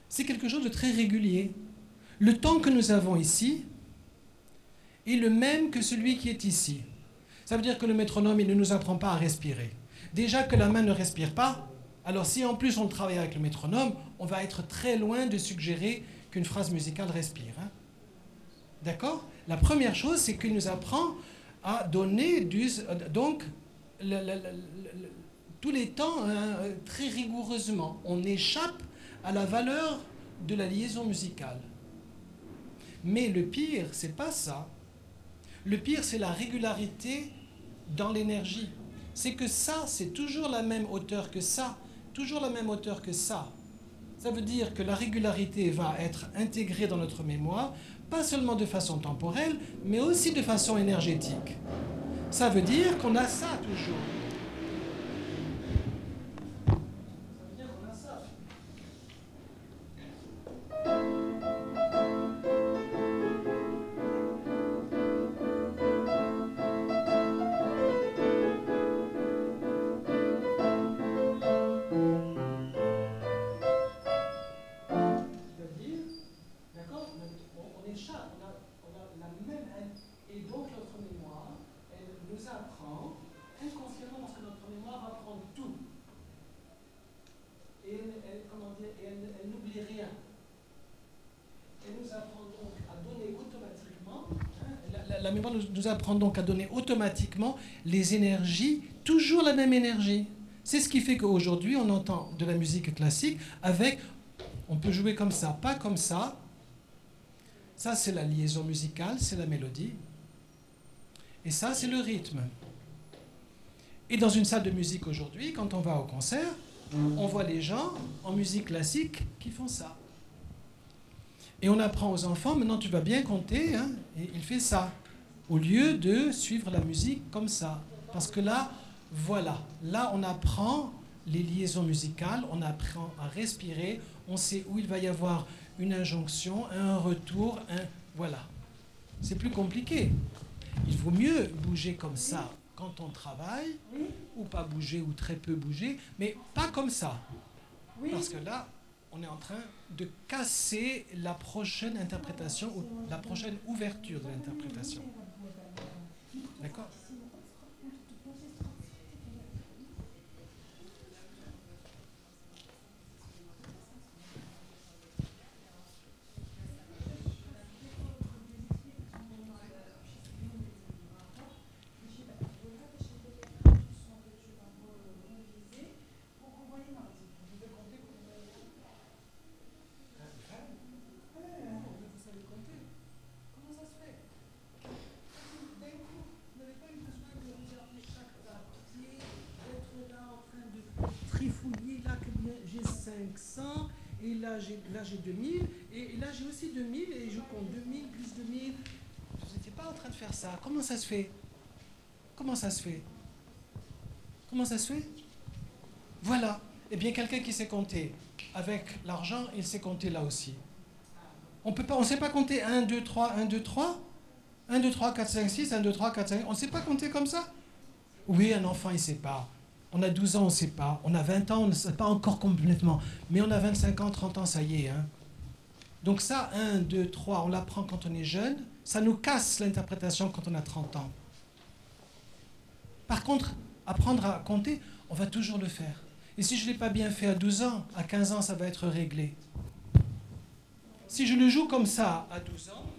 [SPEAKER 2] C'est quelque chose de très régulier. Le temps que nous avons ici est le même que celui qui est ici. Ça veut dire que le métronome, il ne nous apprend pas à respirer. Déjà que la main ne respire pas, alors si en plus on travaille avec le métronome, on va être très loin de suggérer qu'une phrase musicale respire. Hein. D'accord ? La première chose, c'est qu'il nous apprend à donner donc tous les temps très rigoureusement. On échappe à la valeur de la liaison musicale. Mais le pire, c'est pas ça. Le pire, c'est la régularité dans l'énergie. C'est que ça, c'est toujours la même hauteur que ça, toujours la même hauteur que ça. Ça veut dire que la régularité va être intégrée dans notre mémoire, pas seulement de façon temporelle, mais aussi de façon énergétique. Ça veut dire qu'on a ça toujours. Elle n'oublie rien. Elle nous apprend donc à donner automatiquement, la mémoire nous apprend donc à donner automatiquement les énergies, toujours la même énergie. C'est ce qui fait qu'aujourd'hui, on entend de la musique classique avec, on peut jouer comme ça, pas comme ça. Ça, c'est la liaison musicale, c'est la mélodie. Et ça, c'est le rythme. Et dans une salle de musique aujourd'hui, quand on va au concert, on voit les gens en musique classique qui font ça. Et on apprend aux enfants, maintenant tu vas bien compter, hein, et il fait ça, au lieu de suivre la musique comme ça. Parce que là, voilà, là on apprend les liaisons musicales, on apprend à respirer, on sait où il va y avoir une injonction, un retour, voilà. C'est plus compliqué. Il vaut mieux bouger comme ça quand on travaille, ou pas bouger, ou très peu bouger, mais pas comme ça. Parce que là, on est en train de casser la prochaine interprétation, ou la prochaine ouverture de l'interprétation. D'accord ? J'ai 500, et là j'ai 2000, et là j'ai aussi 2000, et je compte 2000 plus 2000. Je n'étais pas en train de faire ça. Comment ça se fait? Comment ça se fait? Comment ça se fait? Voilà. Eh bien, quelqu'un qui sait compter avec l'argent, il sait compter là aussi. On ne sait pas compter 1, 2, 3, 1, 2, 3, 1, 2, 3, 4, 5, 6, 1, 2, 3, 4, 5. On ne sait pas compter comme ça? Oui, un enfant, il ne sait pas. On a 12 ans, on ne sait pas. On a 20 ans, on ne sait pas encore complètement. Mais on a 25 ans, 30 ans, ça y est. Hein. Donc ça, 1, 2, 3, on l'apprend quand on est jeune. Ça nous casse l'interprétation quand on a 30 ans. Par contre, apprendre à compter, on va toujours le faire. Et si je ne l'ai pas bien fait à 12 ans, à 15 ans, ça va être réglé. Si je le joue comme ça à 12 ans,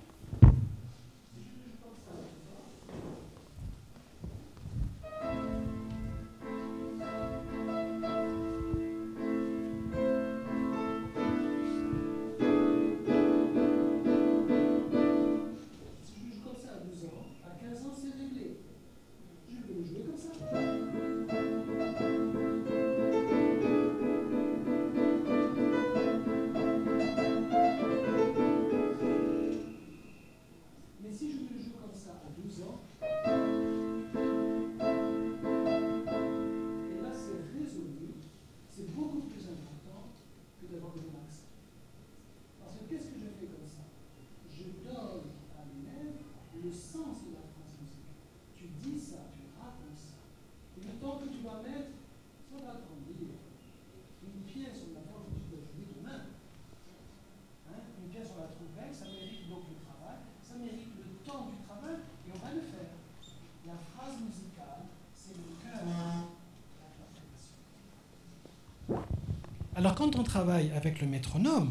[SPEAKER 2] alors quand on travaille avec le métronome,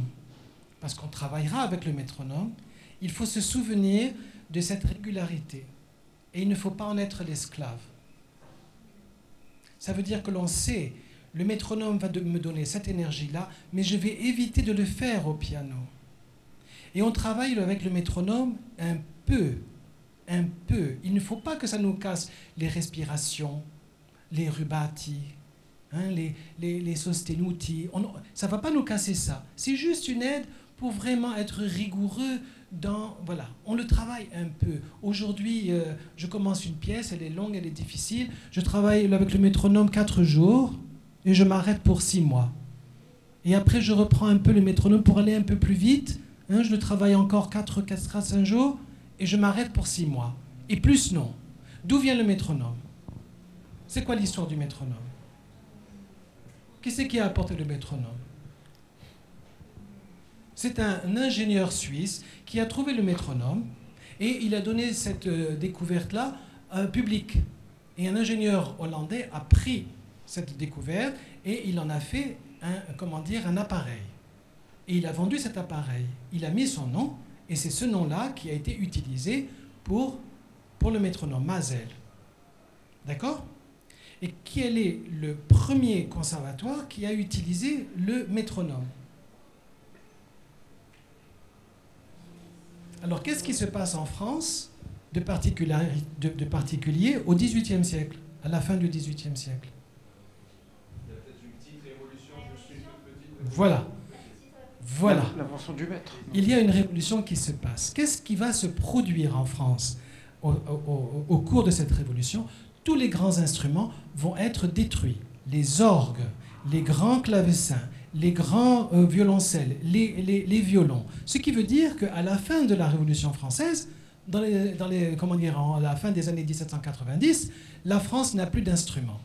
[SPEAKER 2] parce qu'on travaillera avec le métronome, il faut se souvenir de cette régularité. Et il ne faut pas en être l'esclave. Ça veut dire que l'on sait, le métronome va me donner cette énergie-là, mais je vais éviter de le faire au piano. Et on travaille avec le métronome un peu. Il ne faut pas que ça nous casse les respirations, les rubati, hein, les sostenuti. Ça ne va pas nous casser ça. C'est juste une aide pour vraiment être rigoureux dans... Voilà, on le travaille un peu. Aujourd'hui, je commence une pièce, elle est longue, elle est difficile. Je travaille avec le métronome 4 jours et je m'arrête pour 6 mois. Et après, je reprends un peu le métronome pour aller un peu plus vite. Hein, je le travaille encore 4-5 jours et je m'arrête pour 6 mois. Et plus non. D'où vient le métronome? C'est quoi l'histoire du métronome? Qui c'est qui a apporté le métronome? C'est un ingénieur suisse qui a trouvé le métronome et il a donné cette découverte-là à un public. Et un ingénieur hollandais a pris cette découverte et il en a fait un appareil. Et il a vendu cet appareil. Il a mis son nom et c'est ce nom-là qui a été utilisé pour le métronome, Mazel. D'accord? Et quel est le premier conservatoire qui a utilisé le métronome? Alors, qu'est-ce qui se passe en France de particulier au XVIIIe siècle, à la fin du XVIIIe siècle?
[SPEAKER 3] Il y a peut-être une petite révolution, juste une toute petite révolution.
[SPEAKER 2] Voilà. Voilà.
[SPEAKER 1] L'invention du mètre.
[SPEAKER 2] Il y a une révolution qui se passe. Qu'est-ce qui va se produire en France au cours de cette révolution? Tous les grands instruments vont être détruits. Les orgues, les grands clavecins, les grands violoncelles, les violons. Ce qui veut dire qu'à la fin de la Révolution française, comment dire, à la fin des années 1790, la France n'a plus d'instruments.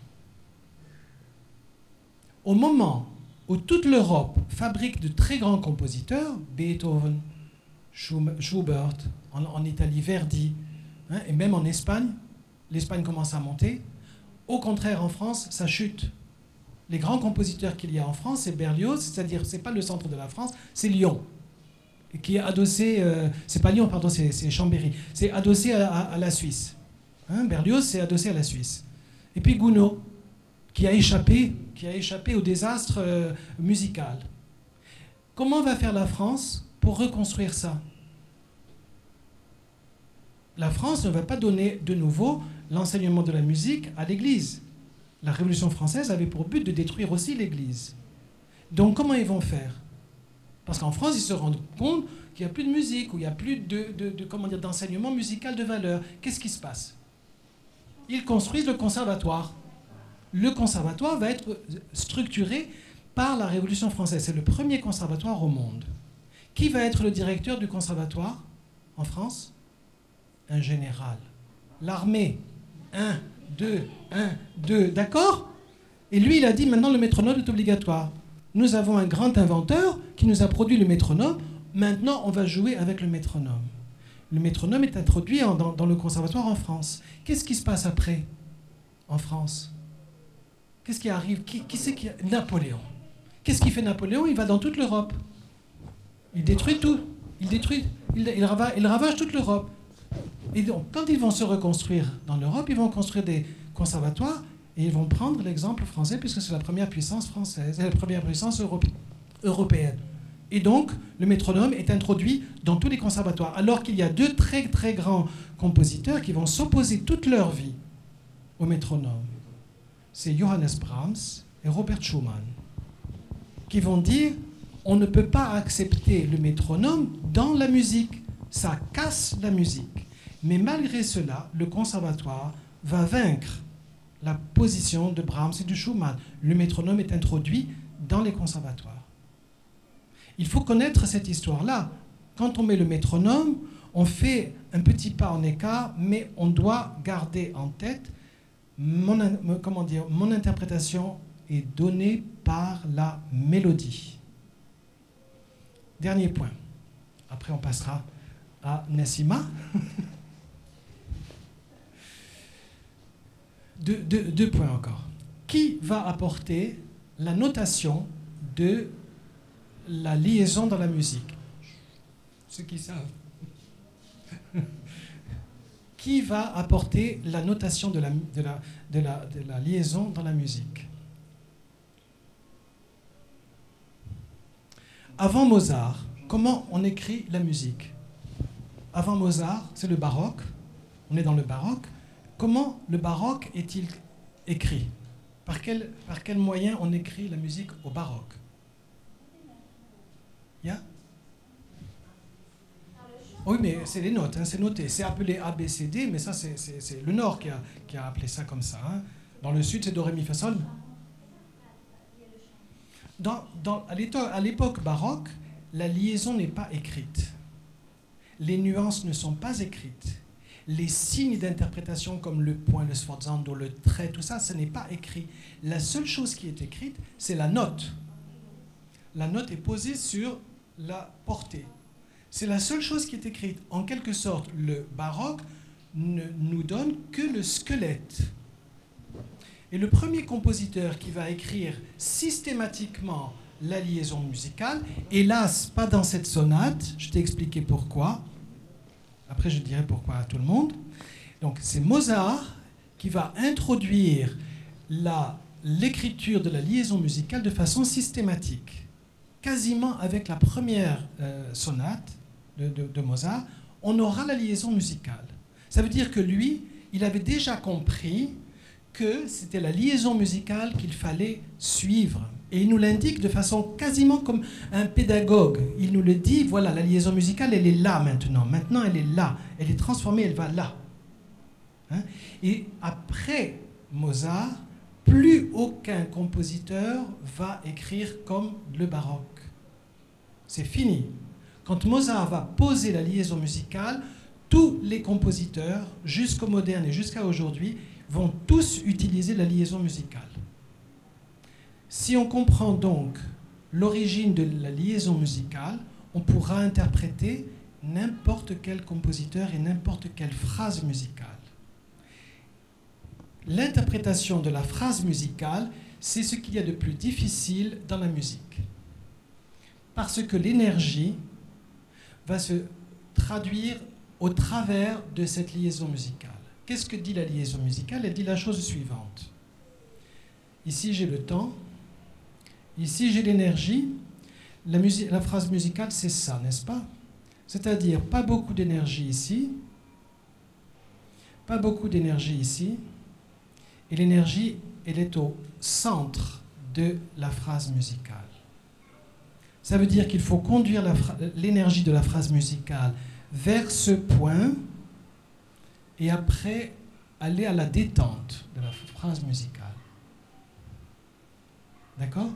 [SPEAKER 2] Au moment où toute l'Europe fabrique de très grands compositeurs, Beethoven, Schubert, en Italie, Verdi, hein, et même en Espagne, l'Espagne commence à monter. Au contraire, en France, ça chute. Les grands compositeurs qu'il y a en France, c'est Berlioz, c'est-à-dire, c'est pas le centre de la France, c'est Lyon, qui est adossé, c'est pas Lyon, pardon, c'est Chambéry, c'est adossé à la Suisse. Hein, Berlioz, c'est adossé à la Suisse. Et puis Gounod, qui a échappé au désastre musical. Comment va faire la France pour reconstruire ça? La France ne va pas donner de nouveau l'enseignement de la musique à l'Église. La Révolution française avait pour but de détruire aussi l'Église. Donc comment ils vont faire? Parce qu'en France, ils se rendent compte qu'il n'y a plus de musique, ou il n'y a plus d'enseignement musical de valeur. Qu'est-ce qui se passe? Ils construisent le conservatoire. Le conservatoire va être structuré par la Révolution française. C'est le premier conservatoire au monde. Qui va être le directeur du conservatoire en France? Un général. L'armée. 1, 2, 1, 2, d'accord? Et lui, il a dit, maintenant le métronome est obligatoire. Nous avons un grand inventeur qui nous a produit le métronome. Maintenant, on va jouer avec le métronome. Le métronome est introduit dans le conservatoire en France. Qu'est-ce qui se passe après, en France? Qu'est-ce qui arrive? Qui c'est qui... Napoléon. Qu'est-ce qu'il fait Napoléon? Il va dans toute l'Europe. Il détruit tout. Il ravage toute l'Europe. Et donc, quand ils vont se reconstruire dans l'Europe, ils vont construire des conservatoires et ils vont prendre l'exemple français puisque c'est la première puissance française, la première puissance européenne. Et donc, le métronome est introduit dans tous les conservatoires, alors qu'il y a deux très très grands compositeurs qui vont s'opposer toute leur vie au métronome. C'est Johannes Brahms et Robert Schumann, qui vont dire on ne peut pas accepter le métronome dans la musique, ça casse la musique. Mais malgré cela, le conservatoire va vaincre la position de Brahms et de Schumann. Le métronome est introduit dans les conservatoires. Il faut connaître cette histoire-là. Quand on met le métronome, on fait un petit pas en écart, mais on doit garder en tête mon interprétation est donnée par la mélodie. Dernier point. Après, on passera à Nassima. Deux points encore. Qui va apporter la notation de la liaison dans la musique? Ceux qui savent. Qui va apporter la notation de la liaison dans la musique? Avant Mozart, comment on écrit la musique? Avant Mozart, c'est le baroque. On est dans le baroque. Comment le baroque est-il écrit? Par quel moyen on écrit la musique au baroque? Yeah? Oui, mais c'est les notes, hein, c'est noté. C'est appelé ABCD, mais ça, c'est le Nord qui a appelé ça comme ça. Hein. Dans le Sud, c'est Do, Ré, Mi, Fa, Sol. À l'époque baroque, la liaison n'est pas écrite. Les nuances ne sont pas écrites. Les signes d'interprétation comme le point, le sforzando, le trait, tout ça, ce n'est pas écrit. La seule chose qui est écrite, c'est la note. La note est posée sur la portée. C'est la seule chose qui est écrite. En quelque sorte, le baroque ne nous donne que le squelette. Et le premier compositeur qui va écrire systématiquement la liaison musicale, hélas, pas dans cette sonate, je t'ai expliqué pourquoi. Après, je dirai pourquoi à tout le monde. Donc, c'est Mozart qui va introduire l'écriture de la liaison musicale de façon systématique. Quasiment avec la première sonate de Mozart, on aura la liaison musicale. Ça veut dire que lui, il avait déjà compris que c'était la liaison musicale qu'il fallait suivre. Et il nous l'indique de façon quasiment comme un pédagogue. Il nous le dit, voilà, la liaison musicale, elle est là maintenant. Maintenant, elle est là. Elle est transformée, elle va là. Hein? Et après Mozart, plus aucun compositeur va écrire comme le baroque. C'est fini. Quand Mozart va poser la liaison musicale, tous les compositeurs, jusqu'au moderne et jusqu'à aujourd'hui, vont tous utiliser la liaison musicale. Si on comprend donc l'origine de la liaison musicale, on pourra interpréter n'importe quel compositeur et n'importe quelle phrase musicale. L'interprétation de la phrase musicale, c'est ce qu'il y a de plus difficile dans la musique. Parce que l'énergie va se traduire au travers de cette liaison musicale. Qu'est-ce que dit la liaison musicale? Elle dit la chose suivante. Ici, j'ai le temps. Ici, j'ai l'énergie. La phrase musicale, c'est ça, n'est-ce pas? C'est-à-dire, pas beaucoup d'énergie ici, pas beaucoup d'énergie ici, et l'énergie, elle est au centre de la phrase musicale. Ça veut dire qu'il faut conduire l'énergie de la phrase musicale vers ce point et après aller à la détente de la phrase musicale. D'accord?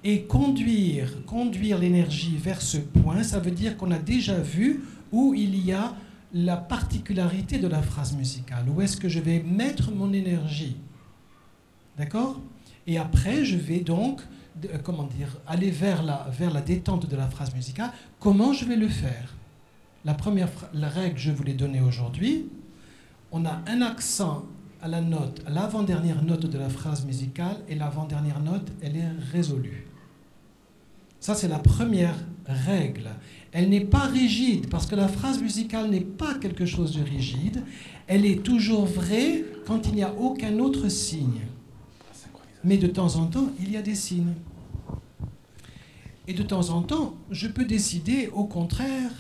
[SPEAKER 2] Et conduire l'énergie vers ce point, ça veut dire qu'on a déjà vu où il y a la particularité de la phrase musicale. Où est-ce que je vais mettre mon énergie? D'accord? Et après, je vais donc aller vers la détente de la phrase musicale. Comment je vais le faire? La règle que je vous l'ai donnée aujourd'hui, on a un accent à la note, à l'avant-dernière note de la phrase musicale, et l'avant-dernière note, elle est résolue. Ça, c'est la première règle. Elle n'est pas rigide, parce que la phrase musicale n'est pas quelque chose de rigide. Elle est toujours vraie quand il n'y a aucun autre signe. Mais de temps en temps, il y a des signes. Et de temps en temps, je peux décider, au contraire,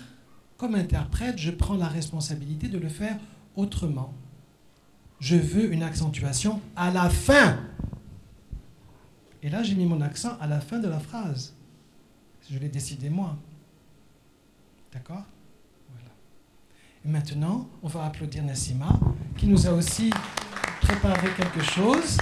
[SPEAKER 2] comme interprète, je prends la responsabilité de le faire autrement. Je veux une accentuation à la fin. Et là, j'ai mis mon accent à la fin de la phrase. Je l'ai décidé moi. D'accord? Voilà. Et maintenant, on va applaudir Nassima, qui nous a aussi préparé quelque chose.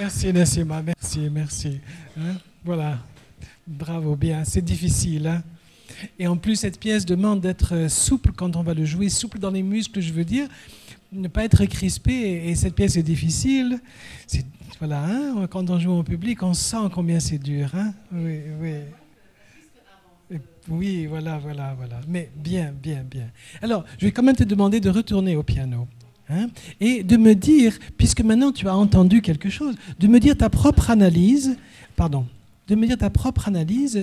[SPEAKER 2] Merci Nassima, merci. Hein, voilà, bravo, bien, c'est difficile. Hein. Et en plus, cette pièce demande d'être souple quand on va le jouer, souple dans les muscles, je veux dire, ne pas être crispé. Et cette pièce est difficile. Voilà, hein, quand on joue en public, on sent combien c'est dur. Hein. Oui, oui. Oui, voilà. Mais bien. Alors, je vais quand même te demander de retourner au piano. Hein, et de me dire, puisque maintenant tu as entendu quelque chose, de me dire ta propre analyse,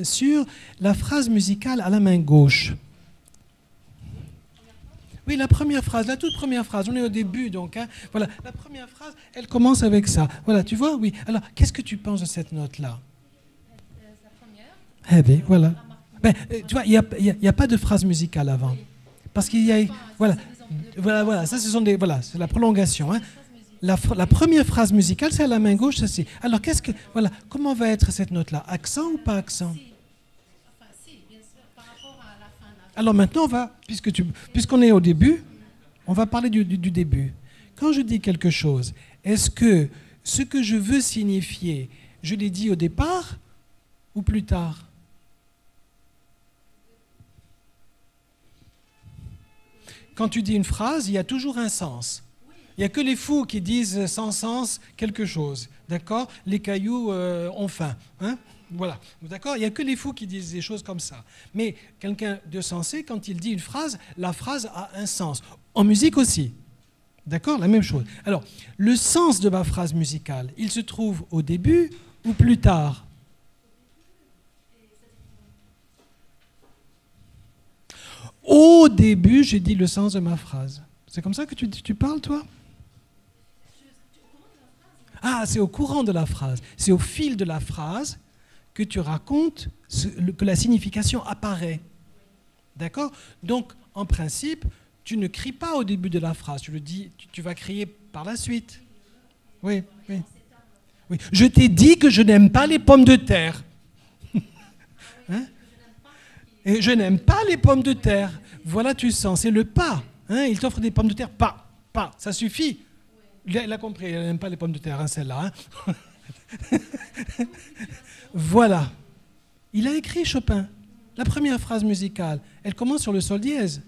[SPEAKER 2] sur la phrase musicale à la main gauche. Oui, la première phrase, la toute première phrase, on est au début donc. Hein, voilà, la première phrase, elle commence avec ça. Voilà, tu vois, oui. Alors, qu'est-ce que tu penses de cette note-là? Eh bien, voilà. Ben, tu vois, il n'y a pas de phrase musicale avant. Parce qu'il y a... Voilà, ça ce sont des... Voilà, c'est la prolongation. Hein. La première phrase musicale, c'est à la main gauche, ça c'est... Alors, voilà, comment va être cette note-là? Accent ou pas accent? Alors maintenant, on va, puisqu'on est au début, on va parler du début. Quand je dis quelque chose, est-ce que ce que je veux signifier, je l'ai dit au départ ou plus tard? Quand tu dis une phrase, il y a toujours un sens. Il n'y a que les fous qui disent sans sens quelque chose. D'accord? Les cailloux ont faim. Hein? Voilà. D'accord? Il n'y a que les fous qui disent des choses comme ça. Mais quelqu'un de sensé, quand il dit une phrase, la phrase a un sens. En musique aussi. D'accord? La même chose. Alors, le sens de ma phrase musicale, il se trouve au début ou plus tard? Au début, j'ai dit le sens de ma phrase. C'est comme ça que tu parles, toi? Ah, c'est au courant de la phrase. C'est au fil de la phrase que tu racontes que la signification apparaît. D'accord? Donc, en principe, tu ne cries pas au début de la phrase. Tu le dis, tu vas crier par la suite. Oui. Je t'ai dit que je n'aime pas les pommes de terre. Hein? Et je n'aime pas les pommes de terre. Voilà, tu sens, c'est le pas. Hein? Il t'offre des pommes de terre, pas, ça suffit. Il a compris, il n'aime pas les pommes de terre, hein, celle-là. Hein? Voilà. Il a écrit Chopin. La première phrase musicale, elle commence sur le sol dièse.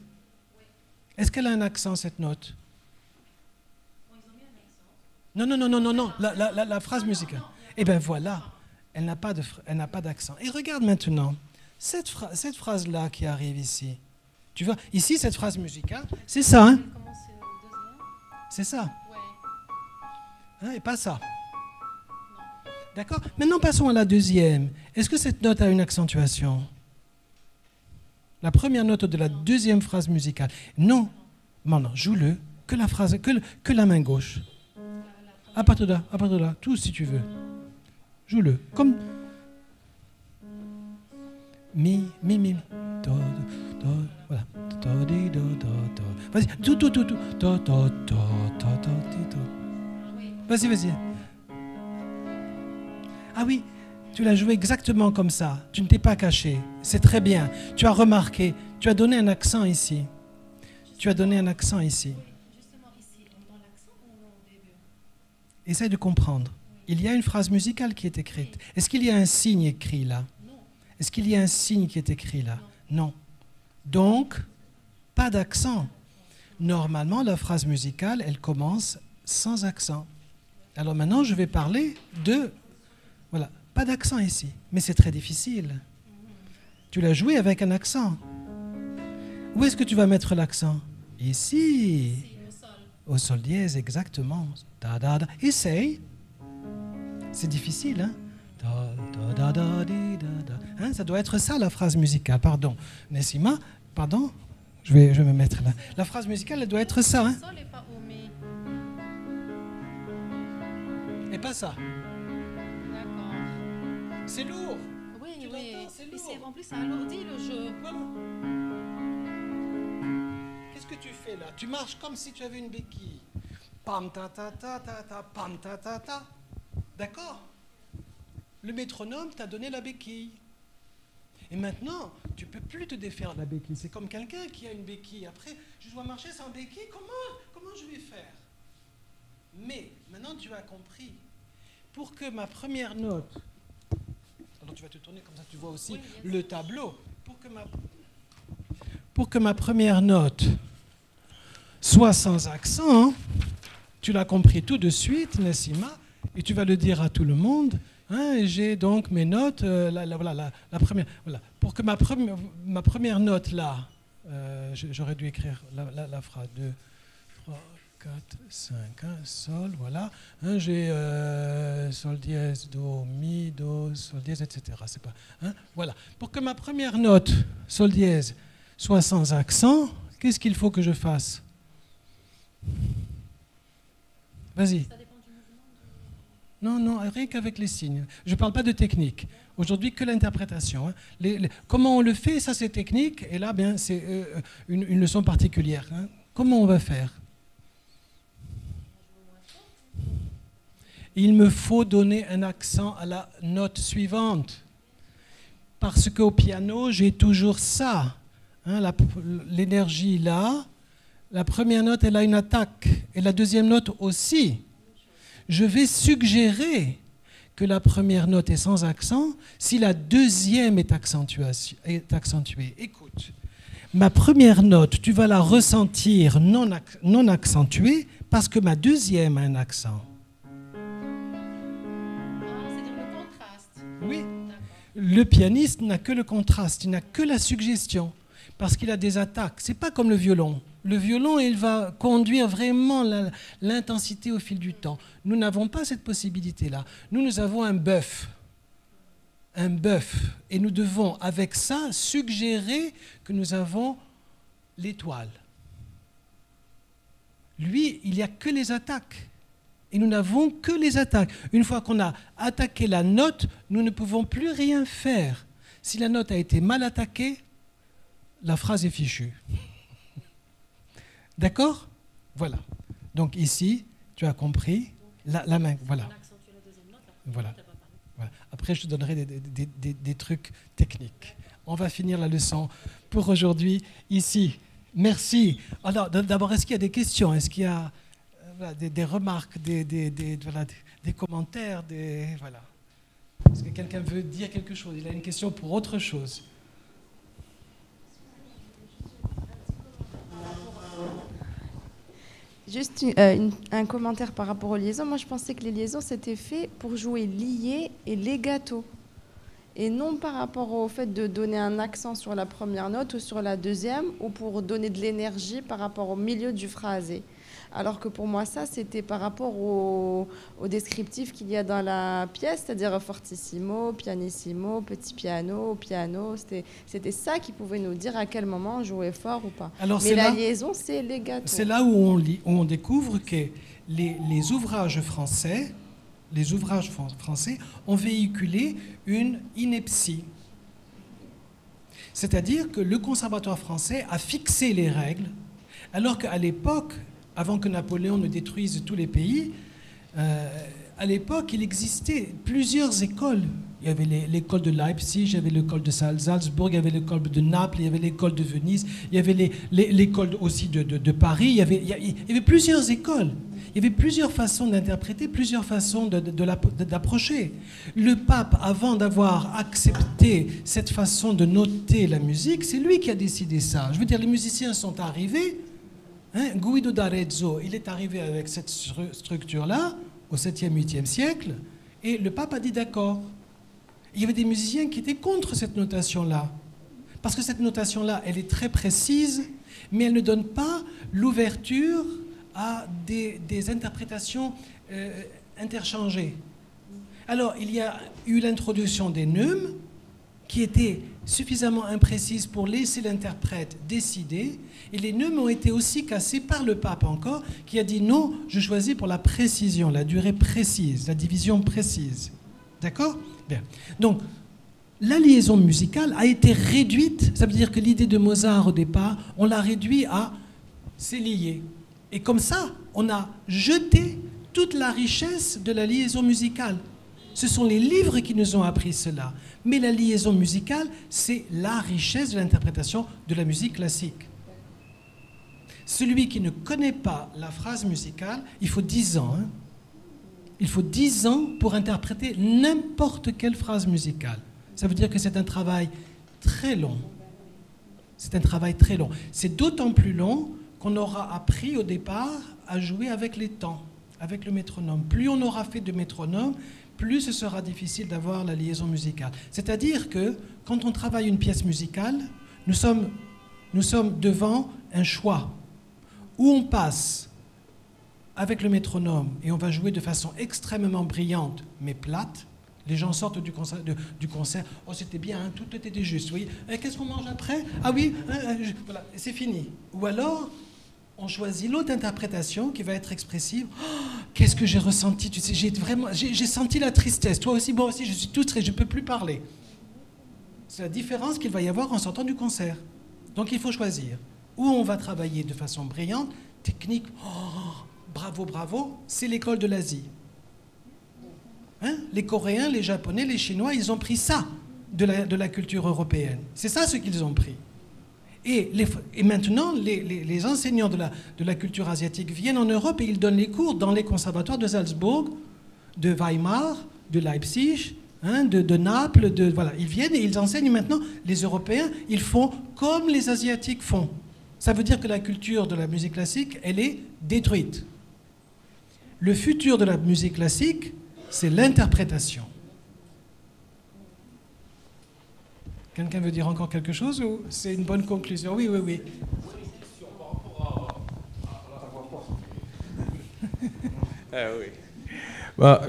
[SPEAKER 2] Est-ce qu'elle a un accent, cette note? Non. La phrase musicale. Eh bien voilà, elle n'a pas d'accent. Et regarde maintenant. Cette phrase-là qui arrive ici, tu vois, ici, cette phrase musicale, c'est ça, hein? C'est ça. Hein, et pas ça. D'accord? Maintenant, passons à la deuxième. Est-ce que cette note a une accentuation? La première note de la deuxième phrase musicale. Non. Non, joue-le. Que la main gauche. À partir de là, tout si tu veux. Joue-le. Comme... Mi, do, voilà. Do, di, do, do. Vas-y, tout. Do. Vas-y. Ah oui, tu l'as joué exactement comme ça. Tu ne t'es pas caché. C'est très bien. Tu as remarqué. Tu as donné un accent ici.
[SPEAKER 4] Justement ici, on entend l'accent ou au début?
[SPEAKER 2] Essaye de comprendre. Il y a une phrase musicale qui est écrite. Est-ce qu'il y a un signe écrit là? Est-ce qu'il y a un signe qui est écrit là? Non. Donc, pas d'accent. Normalement, la phrase musicale, elle commence sans accent. Alors maintenant, je vais parler de... Voilà, pas d'accent ici. Mais c'est très difficile. Tu l'as joué avec un accent. Où est-ce que tu vas mettre l'accent? Ici. Au sol dièse, exactement. Da. Essaye. C'est difficile, hein? Hein, ça doit être ça la phrase musicale. Pardon, Nassima, pardon. Je vais me mettre là. La phrase musicale, elle doit être ça. Hein?
[SPEAKER 4] Sol et pas au mi.
[SPEAKER 2] Et pas ça.
[SPEAKER 4] D'accord.
[SPEAKER 2] C'est lourd.
[SPEAKER 4] Oui.
[SPEAKER 2] C'est lourd.
[SPEAKER 4] En plus, ça alourdit le jeu.
[SPEAKER 2] Voilà. Qu'est-ce que tu fais là? Tu marches comme si tu avais une béquille. Pam ta ta ta ta ta pam ta ta ta. D'accord? Le métronome t'a donné la béquille. Et maintenant, tu ne peux plus te défaire de la béquille. C'est comme quelqu'un qui a une béquille. Après, je dois marcher sans béquille. Comment je vais faire? Mais, maintenant tu as compris. pour que ma première note, alors tu vas te tourner comme ça, tu vois aussi le tableau, pour que ma première note soit sans accent, tu l'as compris tout de suite, Nassima, et tu vas le dire à tout le monde. Hein, j'ai donc mes notes, voilà, la première, voilà. Pour que ma première note là, j'aurais dû écrire la phrase 2, 3, 4, 5, sol, voilà. Hein, j'ai sol dièse, do, mi, do, sol dièse, etc. C'est pas, hein, voilà. Pour que ma première note, sol dièse, soit sans accent, qu'est-ce qu'il faut que je fasse? Vas-y. Non, rien qu'avec les signes. Je ne parle pas de technique. Aujourd'hui, que l'interprétation. Hein. Comment on le fait, ça c'est technique. Et là, bien, c'est une leçon particulière. Hein. Comment on va faire? Il me faut donner un accent à la note suivante. Parce qu'au piano, j'ai toujours ça. Hein, l'énergie là. La première note, elle a une attaque. Et la deuxième note aussi. Je vais suggérer que la première note est sans accent si la deuxième est accentuée. Écoute, ma première note, tu vas la ressentir non accentuée parce que ma deuxième a un accent.
[SPEAKER 4] C'est-à-dire le contraste.
[SPEAKER 2] Oui. Le pianiste n'a que le contraste, il n'a que la suggestion parce qu'il a des attaques. C'est pas comme le violon. Le violon, il va conduire vraiment l'intensité au fil du temps. Nous n'avons pas cette possibilité-là. Nous avons un bœuf. Un bœuf. Et nous devons, avec ça, suggérer que nous avons l'étoile. Lui, il n'y a que les attaques. Et nous n'avons que les attaques. Une fois qu'on a attaqué la note, nous ne pouvons plus rien faire. Si la note a été mal attaquée, la phrase est fichue. D'accord? Voilà. Donc ici, tu as compris. La main, voilà. Voilà. Après, je te donnerai des trucs techniques. On va finir la leçon pour aujourd'hui ici. Merci. Alors, d'abord, est-ce qu'il y a des questions? Est-ce qu'il y a des remarques, des commentaires, voilà. Est-ce que quelqu'un veut dire quelque chose? Il a une question pour autre chose.
[SPEAKER 5] Juste un commentaire par rapport aux liaisons. Moi, je pensais que les liaisons, c'était fait pour jouer lié et legato. Et non par rapport au fait de donner un accent sur la première note ou sur la deuxième, ou pour donner de l'énergie par rapport au milieu du phrasé. Alors que pour moi, ça, c'était par rapport au descriptif qu'il y a dans la pièce, c'est-à-dire fortissimo, pianissimo, petit piano, piano. C'était ça qui pouvait nous dire à quel moment on jouait fort ou pas.
[SPEAKER 2] Alors,
[SPEAKER 5] mais la liaison, c'est legato.
[SPEAKER 2] C'est là où on découvre que les ouvrages français, ont véhiculé une ineptie. C'est-à-dire que le conservatoire français a fixé les règles, alors qu'à l'époque, avant que Napoléon ne détruise tous les pays, à l'époque, il existait plusieurs écoles. Il y avait l'école de Leipzig, il y avait l'école de Salzbourg, il y avait l'école de Naples, il y avait l'école de Venise, il y avait l'école aussi de Paris. Il y avait plusieurs écoles. Il y avait plusieurs façons d'interpréter, plusieurs façons d'approcher. Le pape, avant d'avoir accepté cette façon de noter la musique, c'est lui qui a décidé ça. Je veux dire, les musiciens sont arrivés. Hein, Guido d'Arezzo, il est arrivé avec cette structure-là au 7e, 8e siècle, et le pape a dit d'accord. Il y avait des musiciens qui étaient contre cette notation-là, parce que cette notation-là, elle est très précise, mais elle ne donne pas l'ouverture à des interprétations interchangées. Alors, il y a eu l'introduction des neumes, qui étaient suffisamment imprécises pour laisser l'interprète décider, et les neumes ont été aussi cassés par le pape encore, qui a dit non, je choisis pour la précision, la durée précise, la division précise. D'accord? Bien. Donc, la liaison musicale a été réduite, ça veut dire que l'idée de Mozart au départ, on l'a réduit à c'est lié. Et comme ça, on a jeté toute la richesse de la liaison musicale. Ce sont les livres qui nous ont appris cela. Mais la liaison musicale, c'est la richesse de l'interprétation de la musique classique. Celui qui ne connaît pas la phrase musicale, il faut 10 ans. Hein. Il faut 10 ans pour interpréter n'importe quelle phrase musicale. Ça veut dire que c'est un travail très long. C'est un travail très long. C'est d'autant plus long qu'on aura appris au départ à jouer avec les temps, avec le métronome. Plus on aura fait de métronome, plus ce sera difficile d'avoir la liaison musicale. C'est-à-dire que quand on travaille une pièce musicale, nous sommes devant un choix où on passe avec le métronome et on va jouer de façon extrêmement brillante mais plate. Les gens sortent du concert. Oh, c'était bien, hein, tout était juste. Oui. Qu'est-ce qu'on mange après? Ah oui, voilà, c'est fini. Ou alors, on choisit l'autre interprétation qui va être expressive. Oh, qu'est-ce que j'ai ressenti? Tu sais, j'ai senti la tristesse. Toi aussi, moi aussi, je suis tout triste, je ne peux plus parler. C'est la différence qu'il va y avoir en sortant du concert. Donc, il faut choisir. Où on va travailler de façon brillante, technique. Oh, bravo, bravo. C'est l'école de l'Asie. Hein? Les Coréens, les Japonais, les Chinois, ils ont pris ça de la culture européenne. C'est ça ce qu'ils ont pris. Et maintenant, les enseignants de la culture asiatique viennent en Europe et ils donnent les cours dans les conservatoires de Salzbourg, de Weimar, de Leipzig, hein, de Naples. Voilà. Ils viennent et ils enseignent maintenant. Les Européens, ils font comme les Asiatiques font. Ça veut dire que la culture de la musique classique, elle est détruite. Le futur de la musique classique, c'est l'interprétation. Quelqu'un veut dire encore quelque chose ou c'est une bonne conclusion? Oui, oui, oui.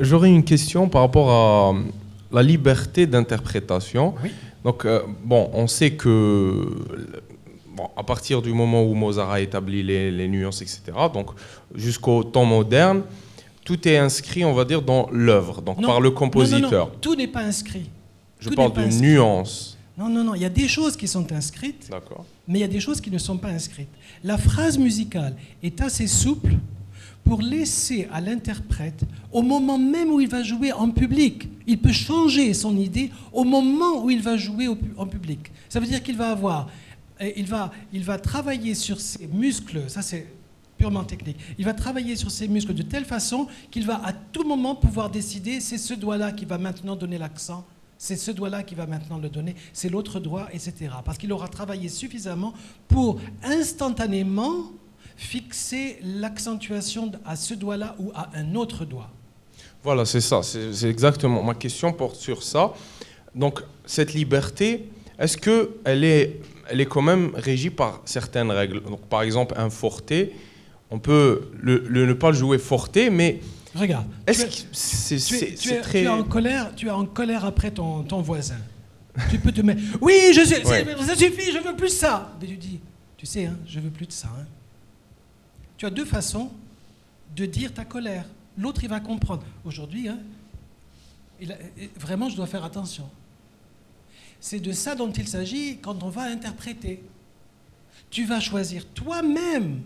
[SPEAKER 6] J'aurais une question par rapport à la liberté d'interprétation.
[SPEAKER 2] Oui.
[SPEAKER 6] Donc, on sait que à partir du moment où Mozart a établi les nuances, etc., donc jusqu'au temps moderne, tout est inscrit, on va dire, dans l'œuvre, donc par le compositeur.
[SPEAKER 2] Non, tout n'est pas inscrit.
[SPEAKER 6] Je parle de nuances.
[SPEAKER 2] Non, il y a des choses qui sont inscrites, mais il y a des choses qui ne sont pas inscrites. La phrase musicale est assez souple pour laisser à l'interprète, au moment même où il va jouer en public, il peut changer son idée au moment où il va jouer en public. Ça veut dire qu'il va il va travailler sur ses muscles, ça c'est purement technique. Il va travailler sur ses muscles de telle façon qu'il va à tout moment pouvoir décider, c'est ce doigt-là qui va maintenant donner l'accent, c'est ce doigt-là qui va maintenant le donner, c'est l'autre doigt, etc. Parce qu'il aura travaillé suffisamment pour instantanément fixer l'accentuation à ce doigt-là ou à un autre doigt.
[SPEAKER 6] Voilà, c'est ça, c'est exactement. Ma question porte sur ça. Donc, cette liberté, est-ce qu'elle est quand même régie par certaines règles? Donc, par exemple, un forté, on peut ne pas le jouer forté, mais
[SPEAKER 2] regarde,
[SPEAKER 6] tu es
[SPEAKER 2] en colère après ton voisin. Tu peux te mettre. Oui, ça suffit, je veux plus ça. Mais tu dis, tu sais, hein, je veux plus de ça. Hein. Tu as deux façons de dire ta colère. L'autre, il va comprendre. Aujourd'hui, hein, vraiment, je dois faire attention. C'est de ça dont il s'agit quand on va interpréter. Tu vas choisir toi-même,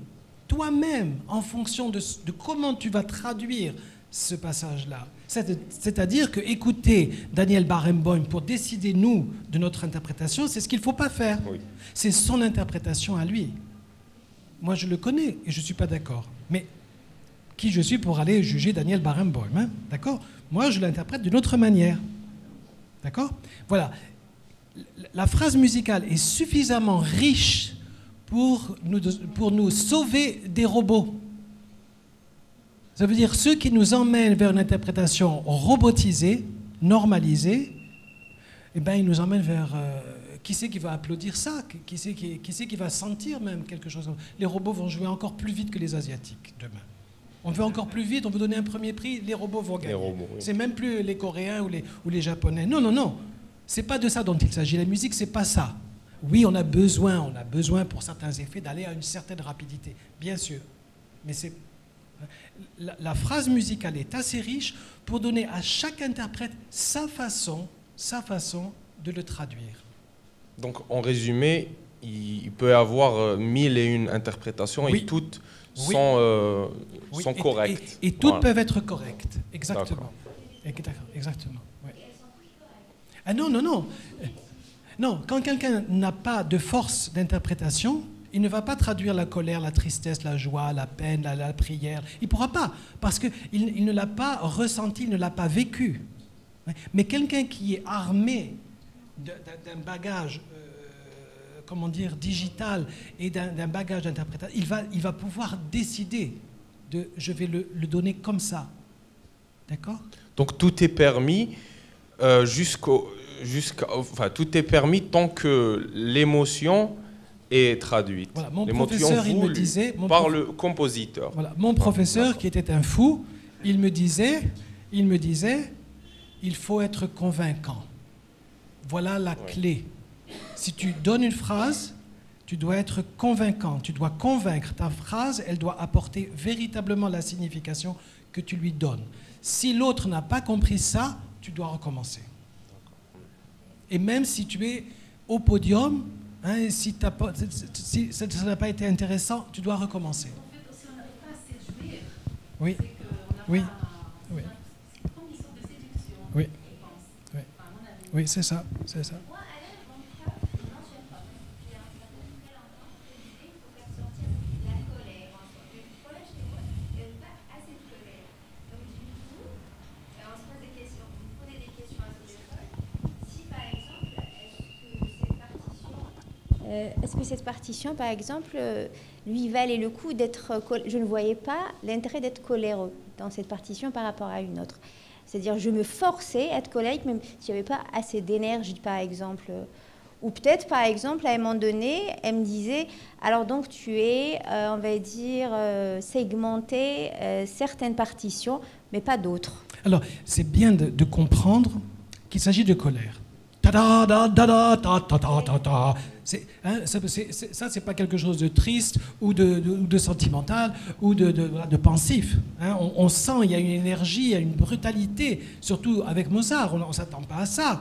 [SPEAKER 2] en fonction de comment tu vas traduire ce passage-là. C'est-à-dire que écouter Daniel Barenboim pour décider, nous, de notre interprétation, c'est ce qu'il ne faut pas faire. Oui. C'est son interprétation à lui. Moi, je le connais et je ne suis pas d'accord. Mais qui je suis pour aller juger Daniel Barenboim, hein? D'accord? Moi, je l'interprète d'une autre manière. D'accord? Voilà. La phrase musicale est suffisamment riche pour nous sauver des robots. Ça veut dire ceux qui nous emmènent vers une interprétation robotisée, normalisée, eh ben, ils nous emmènent vers... qui c'est qui va applaudir ça? Qui c'est qui va sentir même quelque chose? Les robots vont jouer encore plus vite que les Asiatiques demain. On veut encore plus vite, on veut donner un premier prix, les robots vont gagner. Oui. C'est même plus les Coréens ou les Japonais. Non. C'est pas de ça dont il s'agit. La musique, c'est pas ça. Oui, on a besoin pour certains effets d'aller à une certaine rapidité, bien sûr. Mais la phrase musicale est assez riche pour donner à chaque interprète sa façon de le traduire.
[SPEAKER 6] Donc, en résumé, il peut y avoir 1001 interprétations et toutes sont correctes.
[SPEAKER 2] Et toutes peuvent être correctes, exactement. Exactement. Oui. Ah non. Non, quand quelqu'un n'a pas de force d'interprétation, il ne va pas traduire la colère, la tristesse, la joie, la peine, la prière. Il ne pourra pas, parce qu'il ne l'a pas ressenti, il ne l'a pas vécu. Mais quelqu'un qui est armé d'un bagage, comment dire, digital et d'un bagage d'interprétation, il va pouvoir décider de je vais le donner comme ça. D'accord ?
[SPEAKER 6] Donc tout est permis enfin, tout est permis tant que l'émotion est traduite.
[SPEAKER 2] Voilà, mon professeur, il me disait,
[SPEAKER 6] par le compositeur.
[SPEAKER 2] Voilà, mon professeur, qui était un fou, il me disait, il faut être convaincant. Voilà la clé. Si tu donnes une phrase, tu dois être convaincant. Tu dois convaincre. Ta phrase, elle doit apporter véritablement la signification que tu lui donnes. Si l'autre n'a pas compris ça, tu dois recommencer. Et même si tu es au podium, hein, si ça n'a pas été intéressant, tu dois recommencer.
[SPEAKER 4] En fait, si on n'arrive pas à séduire,
[SPEAKER 2] Oui.
[SPEAKER 4] c'est qu'on n'a
[SPEAKER 2] Oui.
[SPEAKER 4] pas...
[SPEAKER 2] Oui.
[SPEAKER 4] C'est comme une sorte de séduction,
[SPEAKER 2] Oui.
[SPEAKER 4] je pense.
[SPEAKER 2] Oui.
[SPEAKER 4] Enfin, à mon avis.
[SPEAKER 2] Oui, c'est ça, c'est ça.
[SPEAKER 7] Moi, à l'aise, mon cas, non, je n'aime pas. J'ai un certain très longtemps que l'idée, il faut faire sortir la colère en soi. Le problème chez moi, il n'y a pas assez de colère. Donc, du coup, on se pose des questions. Vous posez des questions à ce l'école. Si, par exemple, est-ce que cette partition, par exemple, lui valait le coup d'être... Je ne voyais pas l'intérêt d'être coléreux dans cette partition par rapport à une autre. C'est-à-dire, je me forçais à être colérique, même si je n'avais pas assez d'énergie, par exemple. Ou peut-être, par exemple, à un moment donné, elle me disait, alors donc tu es, on va dire, segmenté certaines partitions, mais pas d'autres.
[SPEAKER 2] Alors, c'est bien de comprendre qu'il s'agit de colère. Ta-da, da, da, da, ta, ta, ta, ta, ta. Ça, c'est pas quelque chose de triste ou de sentimental ou de pensif. Hein. On sent, il y a une énergie, il y a une brutalité, surtout avec Mozart, on ne s'attend pas à ça.